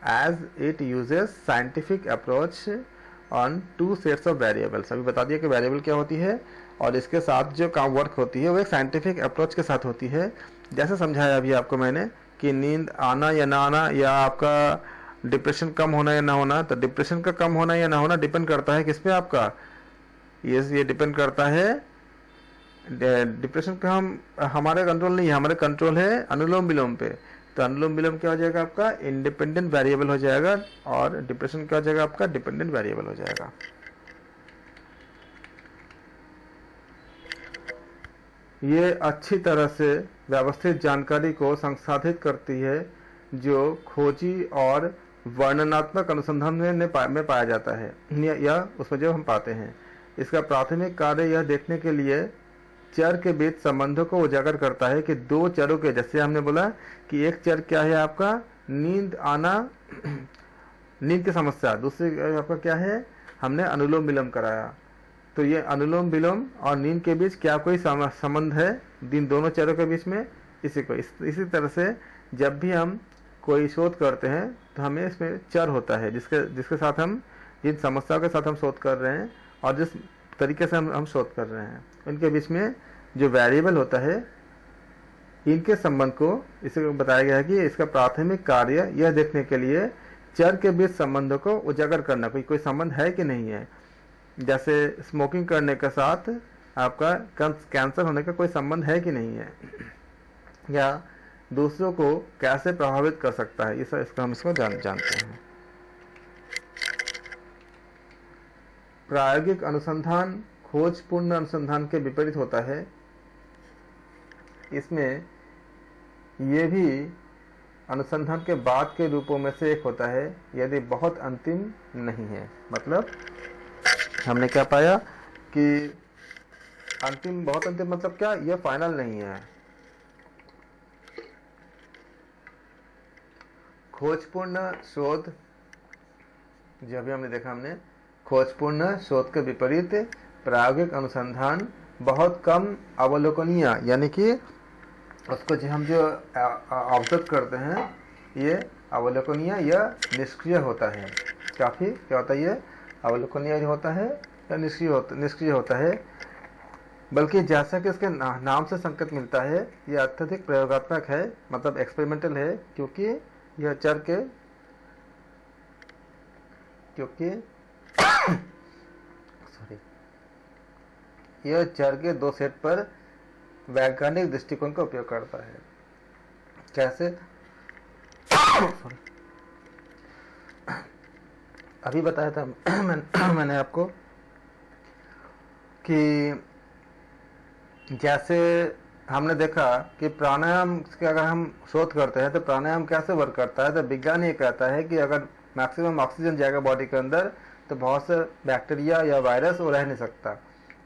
Speaker 1: as it uses scientific approach on two sets of variables। अभी बता दिया कि variable क्या होती है और इसके साथ जो काम वर्क होती है वो एक साइंटिफिक अप्रोच के साथ होती है। जैसे समझाया अभी आपको मैंने कि नींद आना या ना आना या आपका डिप्रेशन कम होना या ना होना, तो डिप्रेशन का कम होना या ना होना डिपेंड करता है किस पे आपका, ये डिपेंड करता है डिप्रेशन का हमारे कंट्रोल नहीं है, हमारे कंट्रोल है अनुलोम विलोम पे। तो अनुलोम विलोम क्या हो जाएगा आपका, इंडिपेंडेंट वेरिएबल हो जाएगा और डिप्रेशन क्या हो जाएगा आपका, डिपेंडेंट वेरिएबल हो जाएगा। ये अच्छी तरह से व्यवस्थित जानकारी को संसाधित करती है जो खोजी और वर्णनात्मक अनुसंधान में पाया जाता है या उसमें जो हम पाते हैं। इसका प्राथमिक कार्य यह देखने के लिए चर के बीच संबंधों को उजागर करता है कि दो चरों के, जैसे हमने बोला कि एक चर क्या है आपका नींद आना, नींद की समस्या, दूसरी आपका क्या है, हमने अनुलोम विलोम कराया। तो ये अनुलोम विलोम और नींद के बीच क्या कोई संबंध है इन दोनों चरों के बीच में, इसी तरह से जब भी हम कोई शोध करते हैं तो हमें इसमें चर होता है जिसके साथ हम, जिन समस्याओं के साथ हम शोध कर रहे हैं और जिस तरीके से हम शोध कर रहे हैं, इनके बीच में जो वेरिएबल होता है इनके संबंध को इसे बताया गया है कि इसका प्राथमिक कार्य यह देखने के लिए चर के बीच संबंधों को उजागर करना, कोई संबंध है कि नहीं है। जैसे स्मोकिंग करने के साथ आपका कैंसर होने का कोई संबंध है कि नहीं है, या दूसरों को कैसे प्रभावित कर सकता है, इसका हम इसको जानते हैं। प्रायोगिक अनुसंधान खोजपूर्ण अनुसंधान के विपरीत होता है। इसमें यह भी अनुसंधान के बाद के रूपों में से एक होता है यदि बहुत अंतिम नहीं है। मतलब हमने क्या पाया कि बहुत अंतिम मतलब क्या, यह फाइनल नहीं है। खोजपूर्ण शोध, जो अभी हमने देखा, हमने खोजपूर्ण शोध के विपरीत प्रायोगिक अनुसंधान बहुत कम अवलोकनीय, यानी कि उसको हम जो ऑब्जर्व करते हैं ये अवलोकनीय या निष्क्रिय होता है। काफ़ी क्या होता है, ये अवलोकनीय होता है या निष्क्रिय होता है। बल्कि जैसा कि इसके नाम से संकेत मिलता है ये अत्यधिक प्रयोगात्मक है, मतलब एक्सपेरिमेंटल है, क्योंकि यह चर के दो सेट पर वैज्ञानिक दृष्टिकोण का उपयोग करता है। कैसे? अभी बताया था मैंने आपको कि जैसे हमने देखा कि प्राणायाम के अगर हम शोध करते हैं तो प्राणायाम कैसे वर्क करता है, तो विज्ञान ये कहता है कि अगर मैक्सिमम ऑक्सीजन जाएगा बॉडी के अंदर तो बहुत से बैक्टीरिया या वायरस वो रह नहीं सकता।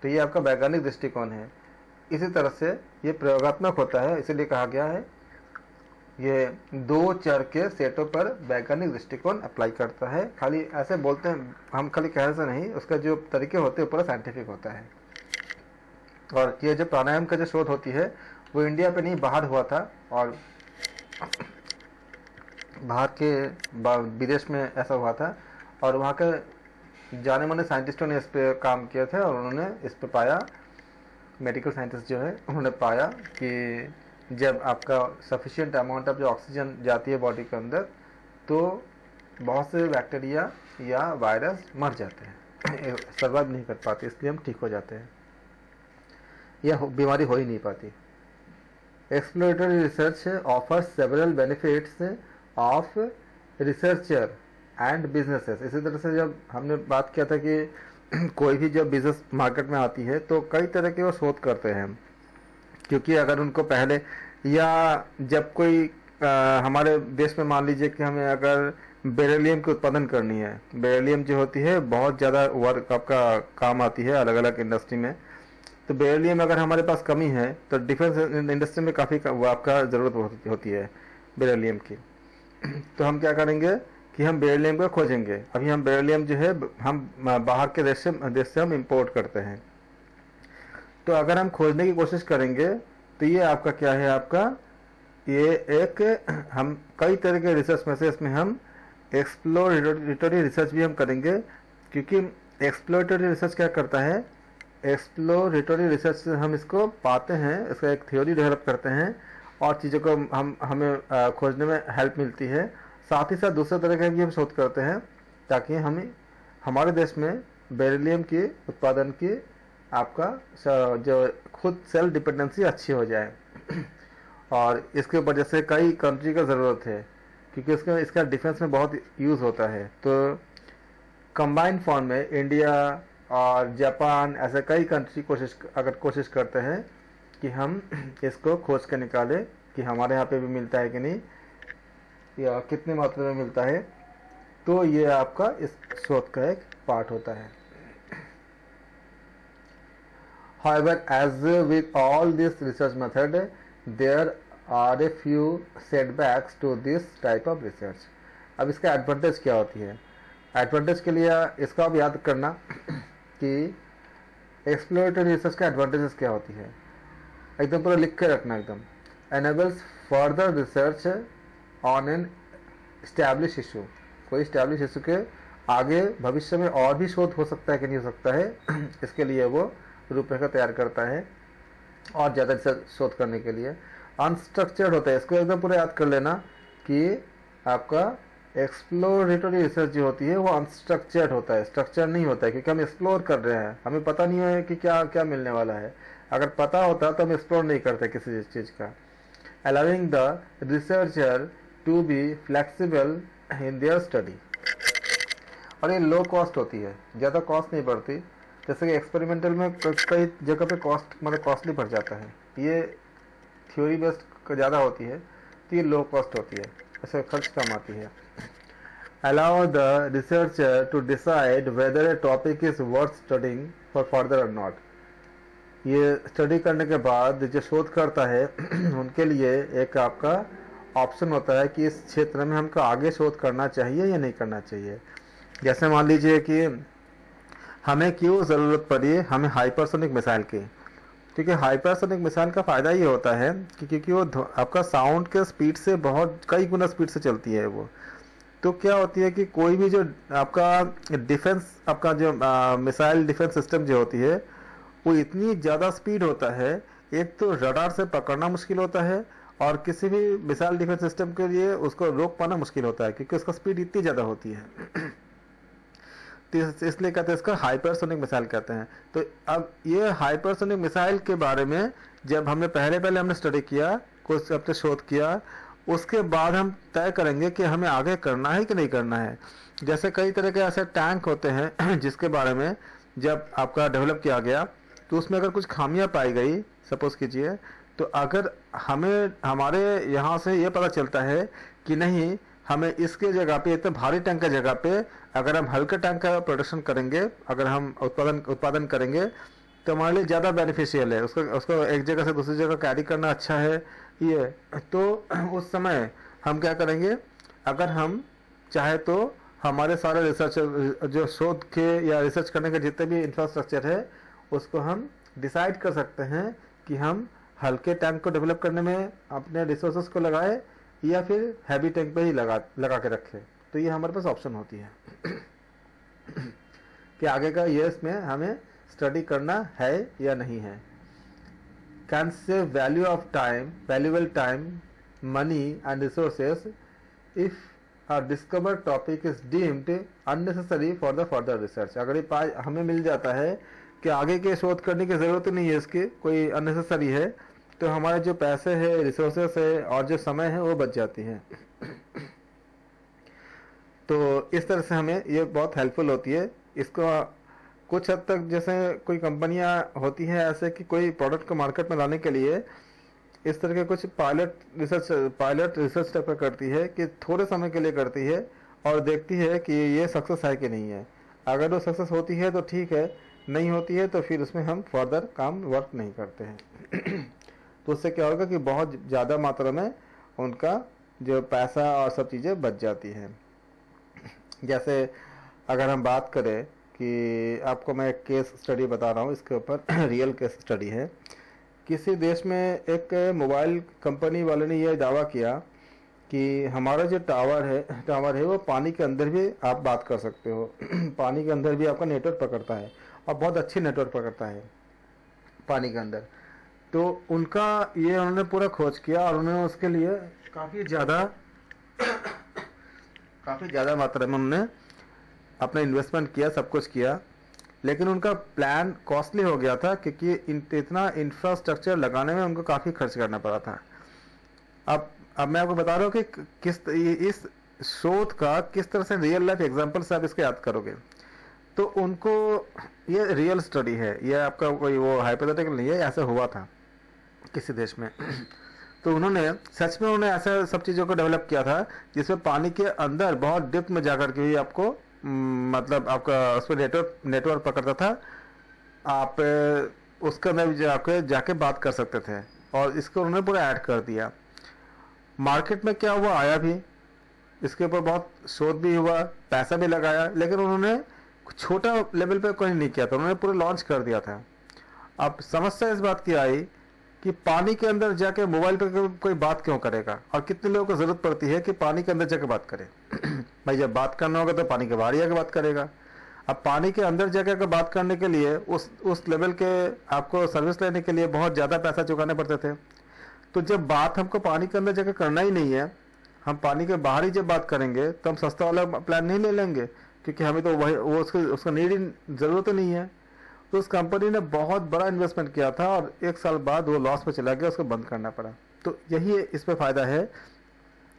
Speaker 1: तो ये आपका वैज्ञानिक दृष्टिकोण है। इसी तरह से ये प्रयोगात्मक होता है, इसीलिए कहा गया है ये 2 चर के सेटों पर वैज्ञानिक दृष्टिकोण अप्लाई करता है। खाली ऐसे बोलते हैं हम, खाली कहने से नहीं, उसका जो तरीके होते हैं पूरा साइंटिफिक होता है। और ये जो प्राणायाम का जो शोध होती है वो इंडिया पे नहीं बाहर हुआ था, और बाहर के विदेश में ऐसा हुआ था, और वहाँ के जाने माने साइंटिस्टों ने इस पे काम किए थे और उन्होंने इस पे पाया, मेडिकल साइंटिस्ट जो है उन्होंने पाया कि जब आपका सफिशिएंट अमाउंट ऑफ जो ऑक्सीजन जाती है बॉडी के अंदर तो बहुत से बैक्टीरिया या वायरस मर जाते हैं, सर्वाइव नहीं कर पाते, इसलिए हम ठीक हो जाते हैं या बीमारी हो ही नहीं पाती। Exploratory research offers several benefits of researcher and businesses. इसी तरह से जब हमने बात किया था कि कोई भी जब बिजनेस मार्केट में आती है तो कई तरह के वो शोध करते हैं, क्योंकि अगर उनको पहले या जब कोई हमारे देश में मान लीजिए कि हमें अगर बेरिलियम की उत्पादन करनी है, बेरिलियम जो होती है बहुत ज़्यादा वर्क आपका काम आती है अलग अलग इंडस्ट्री में, तो बेरिलियम अगर हमारे पास कमी है तो डिफेंस इंडस्ट्री में काफ़ी आपका ज़रूरत होती है बेरिलियम की। तो हम क्या करेंगे कि हम बेरिलियम को खोजेंगे। अभी हम बेरिलियम जो है हम बाहर के देश से हम इंपोर्ट करते हैं। तो अगर हम खोजने की कोशिश करेंगे तो ये आपका क्या है, आपका ये एक हम कई तरह के रिसर्च में से इसमें हम एक्सप्लोरेटरी रिसर्च भी हम करेंगे, क्योंकि एक्सप्लोरेटरी रिसर्च क्या करता है, एक्सप्लोरेटरी रिसर्च से हम इसको पाते हैं, इसका एक थ्योरी डेवलप करते हैं और चीज़ों को हमें खोजने में हेल्प मिलती है। साथ ही साथ दूसरे तरह के भी हम शोध करते हैं ताकि हमें हमारे देश में बेरिलियम के उत्पादन की आपका जो खुद सेल्फ डिपेंडेंसी अच्छी हो जाए। और इसके वजह से कई कंट्री का ज़रूरत है, क्योंकि इसका डिफेंस में बहुत यूज़ होता है। तो कंबाइंड फॉर्म में इंडिया और जापान ऐसे कई कंट्री कोशिश करते हैं कि हम इसको खोज के निकालें कि हमारे यहाँ पे भी मिलता है कि नहीं या कितनी मात्रा में मिलता है। तो ये आपका इस शोध का एक पार्ट होता है। However, as with all this research method, there are a few setbacks to this type of research. अब इसका एडवांटेज क्या होती है? एडवांटेज के लिए इसका अब याद करना कि एक्सप्लोरेटरी रिसर्च का एडवांटेजेस क्या होती है, एकदम पूरा लिख के रखना एकदम। enables further research on an established issue। कोई established issue के आगे भविष्य में और भी शोध हो सकता है कि नहीं हो सकता है, इसके लिए वो रूपरेखा तैयार करता है और ज़्यादा शोध करने के लिए। अनस्ट्रक्चर्ड होता है, इसको एकदम पूरा याद कर लेना कि आपका एक्सप्लोरेटरी रिसर्च जो होती है वो अनस्ट्रक्चर्ड होता है, स्ट्रक्चर नहीं होता है, क्योंकि हम एक्सप्लोर कर रहे हैं, हमें पता नहीं है कि क्या क्या मिलने वाला है। अगर पता होता तो हम एक्सप्लोर नहीं करते किसी चीज़ का। Allowing the researcher to be flexible in their study. और ये लो कॉस्ट होती है, ज़्यादा कॉस्ट नहीं पड़ती। जैसे कि एक्सपेरिमेंटल में कई जगह पे मतलब कॉस्टली पड़ जाता है, ये थ्योरी बेस्ड ज़्यादा होती है तो ये लो कॉस्ट होती है, ऐसे खर्च कम आती है। Allow the researcher to decide whether a topic is worth studying for further or not. ये स्टडी करने के बाद जो शोध करता है उनके लिए एक आपका ऑप्शन होता है कि इस क्षेत्र में हमको आगे शोध करना चाहिए या नहीं करना चाहिए। जैसे मान लीजिए कि हमें क्यों ज़रूरत पड़ी है हमें हाइपरसोनिक मिसाइल की, क्योंकि हाइपरसोनिक मिसाइल का फ़ायदा ये होता है कि क्योंकि वो आपका साउंड के स्पीड से बहुत कई गुना स्पीड से चलती है वो। तो क्या होती है कि कोई भी जो आपका डिफेंस आपका जो मिसाइल डिफेंस सिस्टम जो होती है वो इतनी ज़्यादा स्पीड होता है, एक तो रडार से पकड़ना मुश्किल होता है और किसी भी मिसाइल डिफेंस सिस्टम के लिए उसको रोक पाना मुश्किल होता है, क्योंकि उसका स्पीड इतनी ज़्यादा होती है। इसलिए कहते हैं इसका हाइपरसोनिक मिसाइल कहते हैं। तो अब ये हाइपरसोनिक मिसाइल के बारे में जब पहले हमने स्टडी किया, कुछ हफ्ते शोध किया, उसके बाद हम तय करेंगे कि हमें आगे करना है कि नहीं करना है। जैसे कई तरह के ऐसे टैंक होते हैं जिसके बारे में जब आपका डेवलप किया गया तो उसमें अगर कुछ खामियां पाई गई, सपोज कीजिए, तो अगर हमें हमारे यहाँ से ये पता चलता है कि नहीं, हमें इसके जगह पे, इतने भारी टैंक की जगह पे अगर हम हल्के टैंक का प्रोडक्शन करेंगे, अगर हम उत्पादन करेंगे तो हमारे लिए ज़्यादा बेनिफिशियल है। उसको उसको एक जगह से दूसरी जगह कैरी करना अच्छा है ये। तो उस समय हम क्या करेंगे, अगर हम चाहे तो हमारे सारे रिसर्च जो शोध के या रिसर्च करने के जितने भी इंफ्रास्ट्रक्चर है उसको हम डिसाइड कर सकते हैं कि हम हल्के टैंक को डेवलप करने में अपने रिसोर्सेज को लगाए या फिर हैवी टैंक पे ही लगा के रखें। तो ये हमारे पास ऑप्शन होती है कि आगे का ईयर्स में हमें स्टडी करना है या नहीं है। Can save value of time, valuable time, money and resources if a discovered topic is deemed unnecessary for the further research। अगर ये हमें मिल जाता है कि आगे के शोध करने की ज़रूरत नहीं है, इसके कोई अननेसेसरी है, तो हमारे जो पैसे है, रिसोर्सेस है और जो समय है वो बच जाती हैं। तो इस तरह से हमें ये बहुत हेल्पफुल होती है। इसको कुछ हद तक जैसे कोई कंपनियां होती हैं ऐसे कि कोई प्रोडक्ट को मार्केट में लाने के लिए इस तरह के कुछ पायलट रिसर्च टाइप का करती है कि थोड़े समय के लिए करती है और देखती है कि ये सक्सेस है कि नहीं है। अगर वो सक्सेस होती है तो ठीक है, नहीं होती है तो फिर उसमें हम फर्दर काम वर्क नहीं करते हैं। तो उससे क्या होगा कि बहुत ज़्यादा मात्रा में उनका जो पैसा और सब चीज़ें बच जाती हैं। जैसे अगर हम बात करें कि आपको मैं एक केस स्टडी बता रहा हूँ, इसके ऊपर रियल केस स्टडी है। किसी देश में एक मोबाइल कंपनी वाले ने यह दावा किया कि हमारा जो टावर है वो पानी के अंदर भी आप बात कर सकते हो। पानी के अंदर भी आपका नेटवर्क पकड़ता है और बहुत अच्छी नेटवर्क पकड़ता है पानी के अंदर। तो उनका ये उन्होंने पूरा खोज किया और उन्होंने उसके लिए काफ़ी ज़्यादा मात्रा में उन्होंने अपना इन्वेस्टमेंट किया, सब कुछ किया, लेकिन उनका प्लान कॉस्टली हो गया था क्योंकि इतना इंफ्रास्ट्रक्चर लगाने में उनको काफ़ी खर्च करना पड़ा था। अब मैं आपको बता रहा हूँ कि इस शोध का किस तरह से रियल लाइफ एग्जांपल से आप इसको याद करोगे। तो उनको ये रियल स्टडी है, ये आपका कोई वो हाइपोथेटिकल नहीं है, ऐसा हुआ था किसी देश में। तो उन्होंने सच में उन्होंने ऐसा सब चीज़ों को डेवलप किया था जिसमें पानी के अंदर बहुत डिप में जाकर के भी आपको मतलब आपका उस पर नेटवर्क पकड़ता था, आप उसके अंदर जाके बात कर सकते थे। और इसको उन्होंने पूरा ऐड कर दिया। मार्केट में क्या हुआ, आया भी, इसके ऊपर बहुत शोध भी हुआ, पैसा भी लगाया, लेकिन उन्होंने छोटा लेवल पे कोई नहीं किया था, उन्होंने पूरा लॉन्च कर दिया था। अब समस्या इस बात की आई कि पानी के अंदर जाके मोबाइल पर कोई बात क्यों करेगा, और कितने लोगों को जरूरत पड़ती है कि पानी के अंदर जाके बात करे। भाई जब बात करना होगा तो पानी के बाहर जाके बात करेगा। अब पानी के अंदर जाकर बात करने के लिए उस लेवल के आपको सर्विस लेने के लिए बहुत ज़्यादा पैसा चुकाने पड़ते थे। तो जब बात हमको पानी के अंदर जाकर करना ही नहीं है, हम पानी के बाहर ही जब बात करेंगे तो हम सस्ता वाला प्लान नहीं ले लेंगे, क्योंकि हमें तो वही वो उसका नीड ही ज़रूरत नहीं है। तो उस कंपनी ने बहुत बड़ा इन्वेस्टमेंट किया था और 1 साल बाद वो लॉस में चला गया, उसको बंद करना पड़ा। तो यही इस पर फ़ायदा है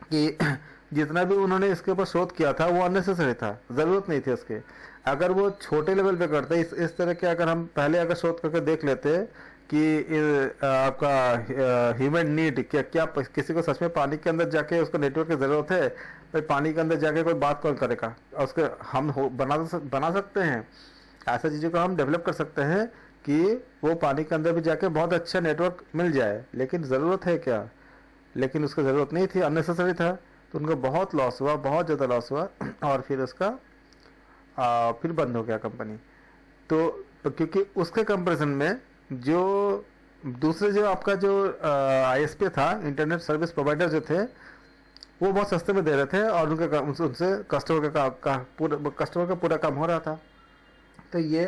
Speaker 1: कि जितना भी उन्होंने इसके ऊपर शोध किया था वो अननेसेसरी था, ज़रूरत नहीं थी उसके। अगर वो छोटे लेवल पे करते इस तरह के, अगर हम पहले अगर शोध करके देख लेते कि आपका ह्यूमन नीड क्या किसी को सच में पानी के अंदर जाके उसको नेटवर्क की ज़रूरत है, भाई पानी के अंदर जाके कोई बात कौन करेगा, उसके हम बना सकते हैं, ऐसा चीज़ों को हम डेवलप कर सकते हैं कि वो पानी के अंदर भी जाके बहुत अच्छा नेटवर्क मिल जाए। लेकिन ज़रूरत है क्या, लेकिन उसको ज़रूरत नहीं थी, अननेसेसरी था, तो उनको बहुत लॉस हुआ, बहुत ज़्यादा लॉस हुआ और फिर उसका फिर बंद हो गया कंपनी। तो क्योंकि उसके कंपैरिजन में जो दूसरे जो आपका जो ISP था, इंटरनेट सर्विस प्रोवाइडर जो थे, वो बहुत सस्ते में दे रहे थे और उनसे कस्टमर का पूरा काम हो रहा था। तो ये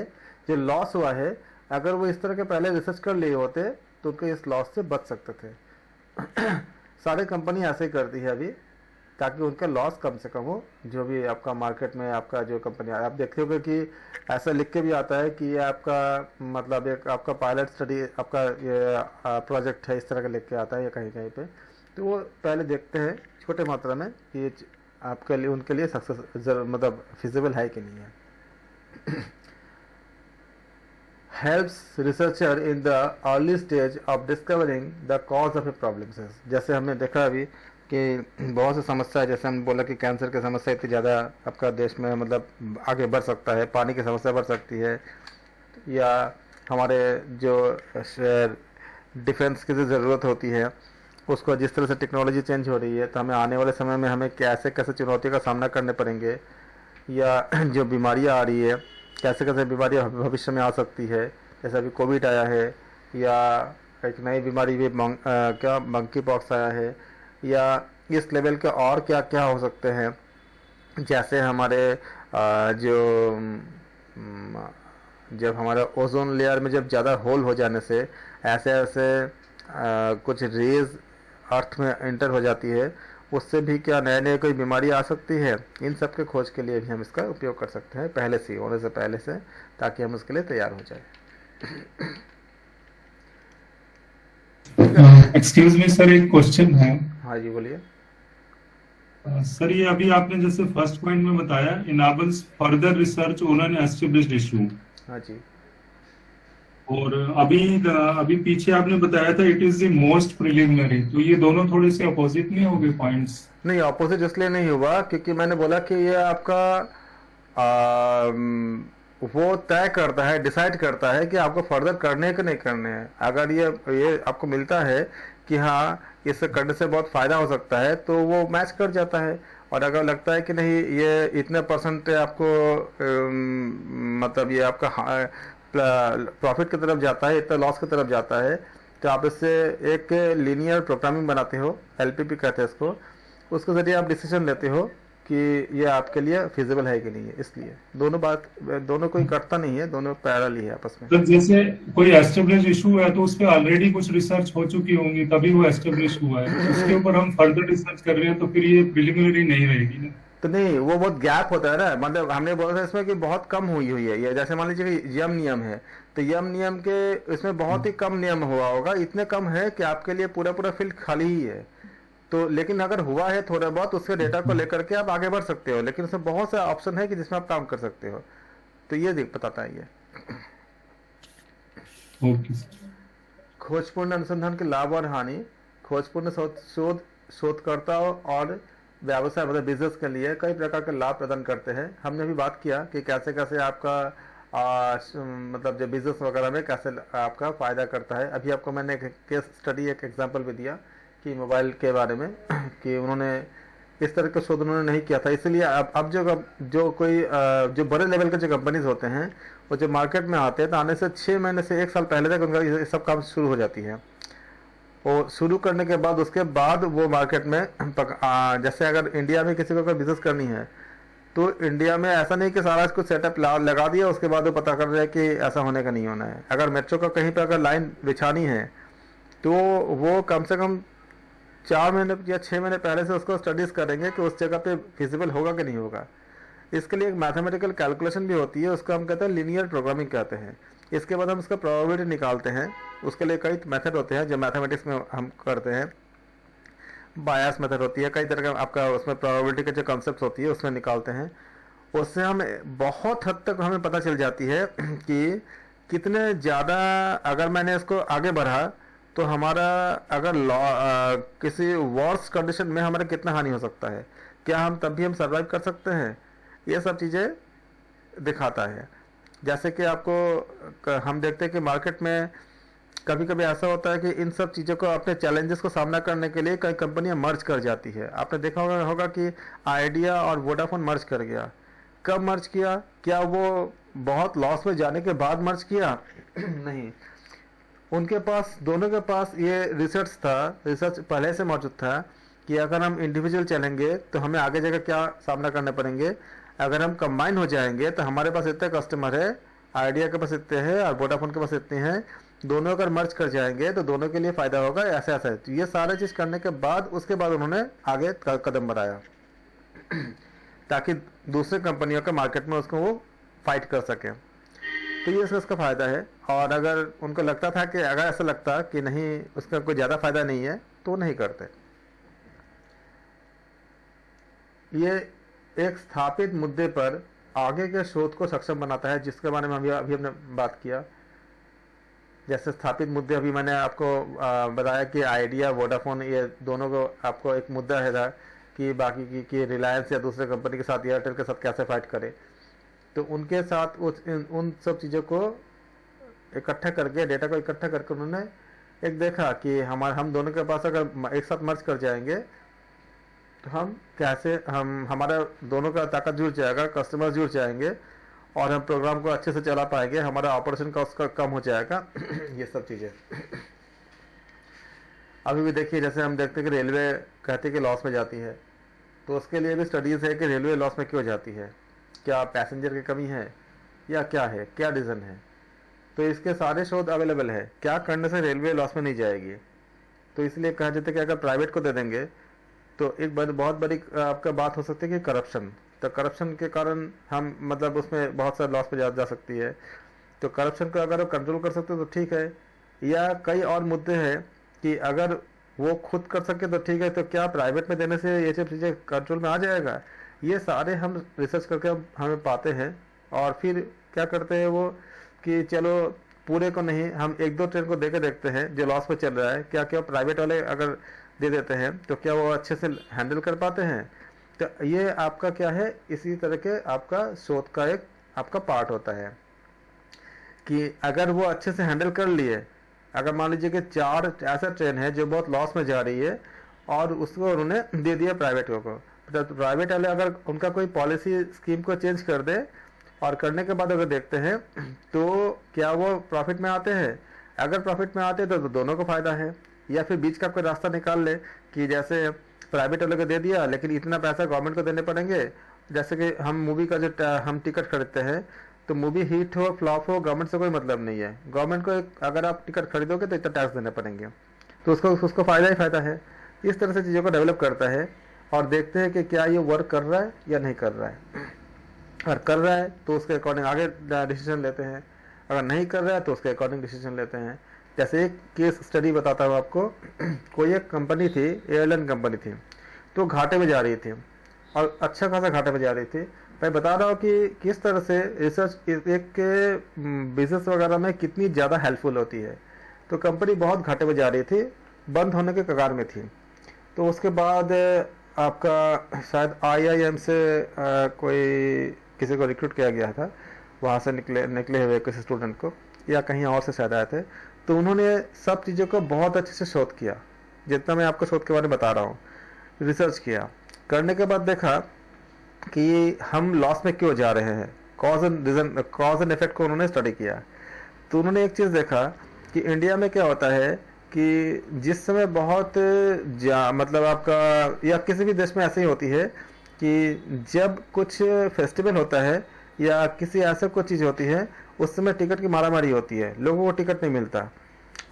Speaker 1: जो लॉस हुआ है, अगर वो इस तरह के पहले रिसर्च कर लिए होते तो उनके इस लॉस से बच सकते थे। सारे कंपनी ऐसे ही करती है अभी, ताकि उनका लॉस कम से कम हो। जो भी आपका मार्केट में आपका जो कंपनी, आप देखते होंगे कि ऐसा लिख के भी आता है कि ये आपका मतलब एक आपका पायलट स्टडी, आपका ये प्रोजेक्ट है, इस तरह का लिख के आता है या कहीं कहीं पे। तो वो पहले देखते हैं छोटे मात्रा में कि ये आपके लिए, उनके लिए सक्सेस मतलब फिजिबल है कि नहीं है। helps researcher in the early stage of discovering the cause of a problem। जैसे हमने देखा अभी कि बहुत सी समस्या है, जैसे हम बोला कि कैंसर की समस्या इतनी ज़्यादा आपका देश में मतलब आगे बढ़ सकता है, पानी की समस्या बढ़ सकती है, या हमारे जो डिफेंस की जो ज़रूरत होती है उसको जिस तरह से टेक्नोलॉजी चेंज हो रही है, तो हमें आने वाले समय में हमें कैसे कैसे चुनौतियों का सामना करने पड़ेंगे, या जो बीमारियाँ आ रही है कैसे कैसे बीमारियाँ भविष्य में आ सकती है, जैसे अभी कोविड आया है, या एक नई बीमारी भी क्या मंकी पॉक्स आया है, या इस लेवल के और क्या क्या हो सकते हैं, जैसे हमारे जो जब हमारा ओजोन लेयर में जब ज़्यादा होल हो जाने से ऐसे ऐसे कुछ रेज अर्थ में एंटर हो जाती है, उससे भी क्या नए नए कोई बीमारी आ सकती है। इन सब के खोज के लिए भी हम इसका उपयोग कर सकते हैं पहले से, होने से पहले से, ताकि हम उसके लिए तैयार हो जाए।
Speaker 2: एक्सक्यूज मी सर, एक क्वेश्चन है।
Speaker 1: हाँ जी बोलिए।
Speaker 2: सर ये अभी आपने जैसे फर्स्ट पॉइंट में बताया enables further research on an established issue,
Speaker 1: हाँ जी।
Speaker 2: और अभी अभी पीछे आपने बताया था it is the most preliminary, तो ये दोनों थोड़े से अपोजिट नहीं हो गए पॉइंट्स?
Speaker 1: नहीं, ऑपोजिट इसलिए नहीं हुआ क्योंकि मैंने बोला कि ये आपका वो तय करता है, डिसाइड करता है कि आपको फर्दर करने के नहीं करने हैं। अगर ये आपको मिलता है कि हाँ इससे करने से बहुत फ़ायदा हो सकता है, तो वो मैच कर जाता है। और अगर लगता है कि नहीं ये इतने परसेंट आपको मतलब ये आपका प्रॉफिट की तरफ जाता है, इतना लॉस की तरफ जाता है, तो आप इससे एक लीनियर प्रोग्रामिंग बनाते हो, एलपीपी कहते हैं इसको, उसके ज़रिए आप डिसीजन लेते हो कि ये आपके लिए फिजिबल है कि नहीं है। इसलिए दोनों कोई करता नहीं है, दोनों पैरेलल ही है आपस में।
Speaker 2: तो जैसे कोई एस्टेब्लिश इशू है तो उस पर ऑलरेडी कुछ रिसर्च हो चुकी होंगी तभी वो एस्टेब्लिश हुआ है, तो उसके ऊपर हम फर्दर रिसर्च कर रहे हैं तो फिर ये प्रिलिमिनरी नहीं रहेगी ना?
Speaker 1: तो नहीं, वो बहुत गैप होता है ना, मतलब हमने बोला था इसमें कि बहुत कम हुई हुई है ये। जैसे मान लीजिए कि यम नियम है, तो यम नियम के इसमें बहुत ही कम नियम हुआ होगा, इतने कम है कि आपके लिए पूरा पूरा फील्ड खाली ही है। तो लेकिन अगर हुआ है थोड़ा बहुत, उसके डेटा को लेकर के आप आगे बढ़ सकते हो, लेकिन उसमें बहुत से ऑप्शन है कि जिसमें आप काम कर सकते हो। तो ये बताता है ये।
Speaker 2: ओके।
Speaker 1: खोजपूर्ण अनुसंधान के लाभ और हानि। खोजपूर्ण शोधकर्ताओं और व्यवसाय मतलब बिजनेस के लिए कई प्रकार के लाभ प्रदान करते हैं। हमने अभी बात किया कि कैसे कैसे आपका मतलब जो बिजनेस वगैरह में कैसे आपका फायदा करता है। अभी आपको मैंने एक केस स्टडी, एक एग्जांपल भी दिया कि मोबाइल के बारे में कि उन्होंने इस तरह का शोध उन्होंने नहीं किया था। इसलिए अब जो कोई जो बड़े लेवल के जो कंपनीज होते हैं वो जो मार्केट में आते हैं, तो आने से 6 महीने से 1 साल पहले तक उनका ये सब काम शुरू हो जाती है। और शुरू करने के बाद उसके बाद वो मार्केट में जैसे अगर इंडिया में किसी को कोई बिजनेस करनी है, तो इंडिया में ऐसा नहीं कि सारा कुछ सेटअप लगा दिया उसके बाद वो पता कर रहे हैं कि ऐसा होने का नहीं होना है। अगर मेट्रो का कहीं पर अगर लाइन बिछानी है, तो वो कम से कम 4 महीने या 6 महीने पहले से उसको स्टडीज करेंगे कि उस जगह पे फिजिबल होगा कि नहीं होगा। इसके लिए एक मैथमेटिकल कैलकुलेशन भी होती है, उसको हम कहते हैं लीनियर प्रोग्रामिंग कहते हैं। इसके बाद हम उसका प्रोबेबिलिटी निकालते हैं। उसके लिए कई मेथड होते हैं जो मैथमेटिक्स में हम करते हैं। बायस मेथड होती है, कई तरह का आपका उसमें प्रोबेबिलिटी के जो कॉन्सेप्ट होती है उसमें निकालते हैं। उससे हम बहुत हद तक हमें पता चल जाती है कि कितने ज़्यादा अगर मैंने इसको आगे बढ़ा तो हमारा अगर किसी वर्स कंडीशन में हमारा कितना हानि हो सकता है, क्या हम तब भी हम सर्वाइव कर सकते हैं, ये सब चीज़ें दिखाता है। जैसे कि आपको हम देखते हैं कि मार्केट में कभी कभी ऐसा होता है कि इन सब चीज़ों को अपने चैलेंजेस को सामना करने के लिए कई कंपनियां मर्ज कर जाती है। आपने देखा होगा कि आइडिया और वोडाफोन मर्ज कर गया। कब मर्ज किया? क्या वो बहुत लॉस में जाने के बाद मर्ज किया? नहीं, उनके पास, दोनों के पास ये रिसर्च था, रिसर्च पहले से मौजूद था कि अगर हम इंडिविजुअल चलेंगे तो हमें आगे जाकर क्या सामना करना पड़ेंगे। अगर हम कंबाइन हो जाएंगे तो हमारे पास इतने कस्टमर है, आइडिया के पास इतने हैं और वोडाफोन के पास इतने हैं, दोनों अगर मर्ज कर जाएंगे तो दोनों के लिए फ़ायदा होगा, ऐसा ऐसा है। तो ये सारे चीज़ करने के बाद उसके बाद उन्होंने आगे कदम बढ़ाया ताकि दूसरे कंपनियों के मार्केट में उसको वो फाइट कर सकें। तो ये इसका फ़ायदा है। और अगर उनको लगता था कि अगर ऐसा लगता कि नहीं उसका कोई ज़्यादा फ़ायदा नहीं है तो नहीं करते। ये एक स्थापित मुद्दे पर आगे के शोध को सक्षम बनाता है, जिसके बारे में अभी हमने बात किया जैसे स्थापित मुद्दे अभी मैंने आपको बताया कि आइडिया वोडाफोन ये दोनों को आपको एक मुद्दा है था कि बाकी की रिलायंस या दूसरे कंपनी के साथ एयरटेल के साथ कैसे फाइट करे। तो उनके साथ उन सब चीज़ों को इकट्ठा करके, डेटा को इकट्ठा करके उन्होंने एक देखा कि हम दोनों के पास अगर एक साथ मर्ज कर जाएंगे तो हम कैसे हमारा दोनों का ताकत जुड़ जाएगा, कस्टमर जुड़ जाएंगे और हम प्रोग्राम को अच्छे से चला पाएंगे, हमारा ऑपरेशन कॉस्ट का कम हो जाएगा। ये सब चीज़ें अभी भी देखिए, जैसे हम देखते हैं कि रेलवे कहती है कि लॉस में जाती है, तो उसके लिए भी स्टडीज़ है कि रेलवे लॉस में क्यों जाती है, क्या पैसेंजर की कमी है या क्या है, क्या रीज़न है। तो इसके सारे शोध अवेलेबल है, क्या करने से रेलवे लॉस में नहीं जाएगी। तो इसलिए कहा जाता है कि अगर प्राइवेट को दे देंगे तो एक बहुत बड़ी आपका बात हो सकती है कि करप्शन। तो करप्शन के कारण हम मतलब उसमें बहुत सारे लॉस पे जा सकती है। तो करप्शन को अगर कंट्रोल कर सकते तो ठीक है, या कई और मुद्दे हैं कि अगर वो खुद कर सके तो ठीक है, तो क्या प्राइवेट में देने से ये सब चीज़ें कंट्रोल में आ जाएगा। ये सारे हम रिसर्च करके हमें पाते हैं और फिर क्या करते हैं वो कि चलो पूरे को नहीं, हम एक दो ट्रेन को दे के देखते हैं जो लॉस में चल रहा है, क्या क्या प्राइवेट वाले अगर दे देते हैं तो क्या वो अच्छे से हैंडल कर पाते हैं। तो ये आपका क्या है, इसी तरह के आपका शोध का एक आपका पार्ट होता है कि अगर वो अच्छे से हैंडल कर लिए, अगर मान लीजिए कि 4 ऐसा ट्रेन है जो बहुत लॉस में जा रही है और उसको उन्होंने दे दिया प्राइवेट को, तो प्राइवेट वाले अगर उनका कोई पॉलिसी स्कीम को चेंज कर दे और करने के बाद अगर देखते हैं तो क्या वो प्रॉफिट में आते हैं। अगर प्रॉफिट में आते हैं तो दोनों को फायदा है। या फिर बीच का कोई रास्ता निकाल ले कि जैसे प्राइवेट वाले को दे दिया लेकिन इतना पैसा गवर्नमेंट को देने पड़ेंगे। जैसे कि हम मूवी का जो हम टिकट खरीदते हैं, तो मूवी हिट हो फ्लॉप हो गवर्नमेंट से कोई मतलब नहीं है। गवर्नमेंट को अगर आप टिकट खरीदोगे तो इतना टैक्स देने पड़ेंगे, तो उसको फ़ायदा ही फ़ायदा है। इस तरह से चीज़ों को डेवलप करता है और देखते हैं कि क्या ये वर्क कर रहा है या नहीं कर रहा है। अगर कर रहा है तो उसके अकॉर्डिंग आगे डिसीजन लेते हैं, अगर नहीं कर रहा है तो उसके अकॉर्डिंग डिसीजन लेते हैं। जैसे एक केस स्टडी बताता हूँ आपको। कोई एक कंपनी थी, एयरलाइन कंपनी थी, तो घाटे में जा रही थी और अच्छा खासा घाटे में जा रही थी। मैं बता रहा हूँ कि किस तरह से रिसर्च एक बिजनेस वगैरह में कितनी ज़्यादा हेल्पफुल होती है। तो कंपनी बहुत घाटे में जा रही थी, बंद होने के कगार में थी। तो उसके बाद आपका शायद IIM से कोई किसी को रिक्रूट किया गया था, वहाँ से निकले हुए किसी स्टूडेंट को, या कहीं और से शायद आए थे। तो उन्होंने सब चीज़ों को बहुत अच्छे से शोध किया, जितना मैं आपको शोध के बारे में बता रहा हूँ। रिसर्च किया, करने के बाद देखा कि हम लॉस में क्यों जा रहे हैं, कॉज एंड इफेक्ट को उन्होंने स्टडी किया। तो उन्होंने एक चीज़ देखा कि इंडिया में क्या होता है कि जिस समय बहुत मतलब आपका या किसी भी देश में ऐसे ही होती है कि जब कुछ फेस्टिवल होता है या किसी ऐसे कुछ चीज़ होती है, उस समय टिकट की मारामारी होती है, लोगों को टिकट नहीं मिलता।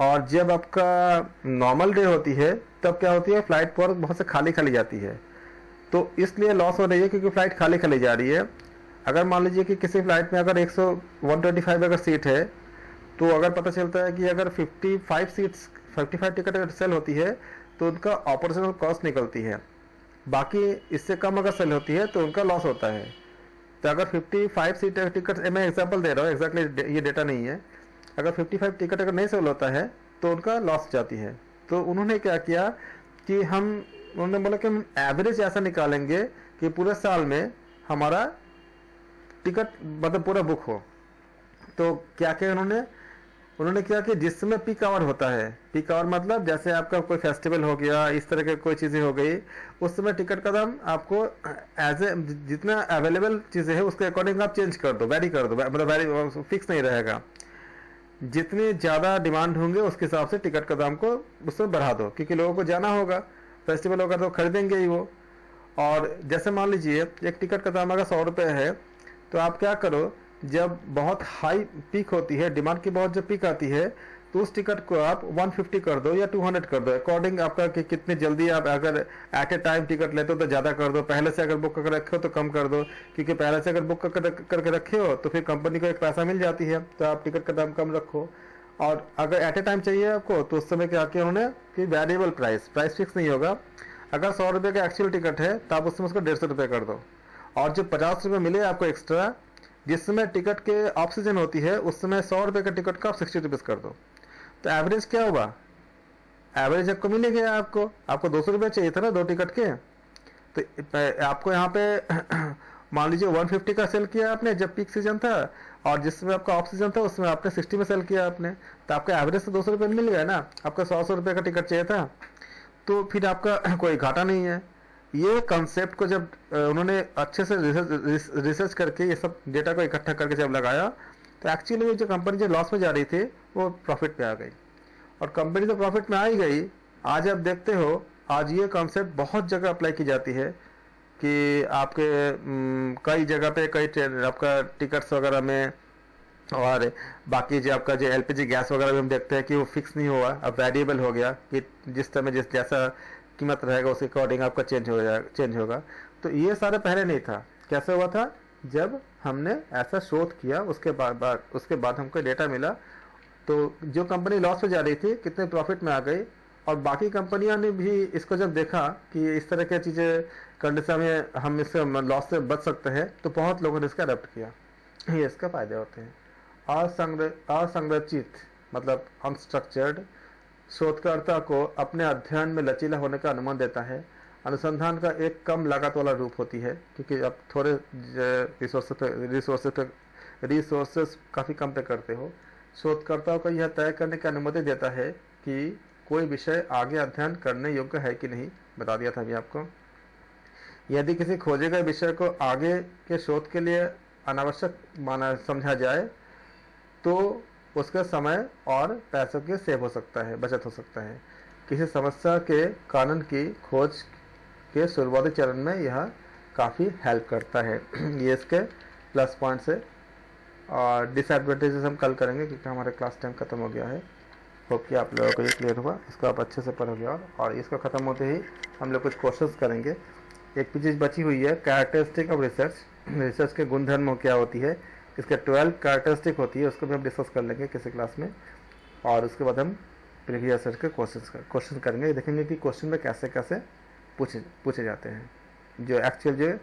Speaker 1: और जब आपका नॉर्मल डे होती है तब क्या होती है, फ्लाइट पर बहुत से खाली खाली जाती है। तो इसलिए लॉस हो रही है क्योंकि फ्लाइट खाली खाली जा रही है। अगर मान लीजिए कि किसी फ्लाइट में अगर 125 अगर सीट है, तो अगर पता चलता है कि अगर 55 टिकट अगर सेल होती है तो उनका ऑपरेशनल कॉस्ट निकलती है, बाकी इससे कम अगर सेल होती है तो उनका लॉस होता है। तो अगर 55 सीट टिकट, मैं एग्जांपल दे रहा हूँ, एग्जैक्टली ये डेटा नहीं है, अगर 55 टिकट अगर नहीं सेल होता है तो उनका लॉस जाती है। तो उन्होंने क्या किया कि उन्होंने बोला कि हम एवरेज ऐसा निकालेंगे कि पूरे साल में हमारा टिकट मतलब पूरा बुक हो। तो क्या किया उन्होंने क्या कि जिस समय पीक आवर होता है, पीक आवर मतलब जैसे आपका कोई फेस्टिवल हो गया, इस तरह के कोई चीज़ें हो गई, उस समय टिकट का दाम आपको एज ए जितना अवेलेबल चीज़ें है उसके अकॉर्डिंग आप चेंज कर दो, वैरी कर दो, मतलब वैरी फिक्स नहीं रहेगा। जितनी ज़्यादा डिमांड होंगे उसके हिसाब से टिकट का दाम को उसमें बढ़ा दो, क्योंकि लोगों को जाना होगा, फेस्टिवल होगा तो खरीदेंगे ही वो। और जैसे मान लीजिए एक टिकट का दाम अगर 100 रुपये है, तो आप क्या करो, जब बहुत हाई पीक होती है, डिमांड की बहुत जब पीक आती है, तो उस टिकट को आप 150 कर दो या 200 कर दो, अकॉर्डिंग आपका कि कितनी जल्दी आप अगर एट ए टाइम टिकट लेते हो तो ज़्यादा कर दो, पहले से अगर बुक करके रखे हो तो कम कर दो, क्योंकि पहले से अगर बुक करके रखे हो तो फिर कंपनी को एक पैसा मिल जाती है, तो आप टिकट का दाम कम रखो। और अगर एट ए टाइम चाहिए आपको तो उस समय क्या किया उन्होंने कि वेरिएबल प्राइस फिक्स नहीं होगा। अगर 100 रुपये का एक्चुअल टिकट है तो आप उसमें उसको 150 रुपये कर दो, और जो 50 रुपये मिले आपको एक्स्ट्रा, जिस समय टिकट के ऑफ सीजन होती है उस समय 100 रुपये का टिकट का आप 60 रुपीज़ कर दो। तो एवरेज क्या होगा, एवरेज आपको मिलेगा, आपको 200 रुपये चाहिए था ना 2 टिकट के, तो आपको यहाँ पे मान लीजिए 150 का सेल किया आपने जब पीक सीजन था, और जिसमें आपका ऑफ सीजन था उसमें आपने 60 में सेल किया आपने, तो आपका एवरेज तो 200 रुपये मिल गया ना, आपका 100 रुपये का टिकट चाहिए था, तो फिर आपका कोई घाटा नहीं है। ये कॉन्सेप्ट को जब उन्होंने अच्छे से रिसर्च करके ये सब डेटा को इकट्ठा करके जब लगाया, तो एक्चुअली जो कंपनी जो लॉस में जा रही थी वो प्रॉफिट पे आ गई, और कंपनी तो प्रॉफिट में आ ही गई। आज आप देखते हो, आज ये कॉन्सेप्ट बहुत जगह अप्लाई की जाती है कि आपके कई जगह पे कई आपका टिकट्स वगैरह में, और बाकी जो आपका जो एलपीजी गैस वगैरह भी हम देखते हैं कि वो फिक्स नहीं हुआ, अब वेरिएबल हो गया कि जिस समय जिस जैसा कीमत रहेगा उसके अकॉर्डिंग आपका चेंज होगा। तो ये सारे पहले नहीं था। कैसे हुआ था, जब हमने ऐसा शोध किया उसके बाद हमको डेटा मिला, तो जो कंपनी लॉस में जा रही थी कितने प्रॉफिट में आ गई, और बाकी कंपनियों ने भी इसको जब देखा कि इस तरह की चीज़ें कंडीशन में हम इससे लॉस से बच सकते हैं, तो बहुत लोगों ने इसका अडॉप्ट किया। ये इसका फायदे होते हैं। असंरचित मतलब अनस्ट्रक्चर्ड शोधकर्ता को अपने अध्ययन में लचीला होने का अनुमान देता है। अनुसंधान का एक कम लागत वाला रूप होती है, क्योंकि आप थोड़े रिसोर्सेस काफ़ी कम पे करते हो। शोधकर्ताओं को यह तय करने की अनुमति देता है कि कोई विषय आगे अध्ययन करने योग्य है कि नहीं, बता दिया था अभी आपको। यदि किसी खोजे गए विषय को आगे के शोध के लिए अनावश्यक माना समझा जाए, तो उसका समय और पैसों के सेव हो सकता है, बचत हो सकता है। किसी समस्या के कारण की खोज के शुरुआती चरण में यह काफ़ी हेल्प करता है। ये इसके प्लस पॉइंट्स है, और डिसएडवांटेजेस हम कल करेंगे क्योंकि हमारे क्लास टाइम खत्म हो गया है। होप कि आप लोगों को ये क्लियर हुआ, इसको आप अच्छे से पढ़ोगे। और इसको ख़त्म होते ही हम लोग कुछ क्वेश्चंस करेंगे। एक भी चीज़ बची हुई है, कैरेक्टरिस्टिक ऑफ रिसर्च के गुणधर्म क्या होती है, इसके 12 कैरेक्टरिस्टिक होती है, उसको भी हम डिस्कस कर लेंगे किसी क्लास में। और उसके बाद हम प्रीवियस रिसर्च के क्वेश्चन करेंगे, देखेंगे कि क्वेश्चन में कैसे कैसे पूछे जाते हैं। जो एक्चुअल जो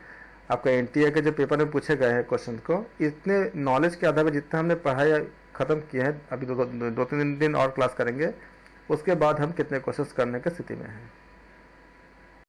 Speaker 1: आपका एनटीए के जो पेपर में पूछे गए हैं क्वेश्चन को, इतने नॉलेज के आधार पर जितना हमने पढ़ाई ख़त्म किया है, अभी 2-3 दिन और क्लास करेंगे, उसके बाद हम कितने क्वेश्चंस करने की स्थिति में हैं।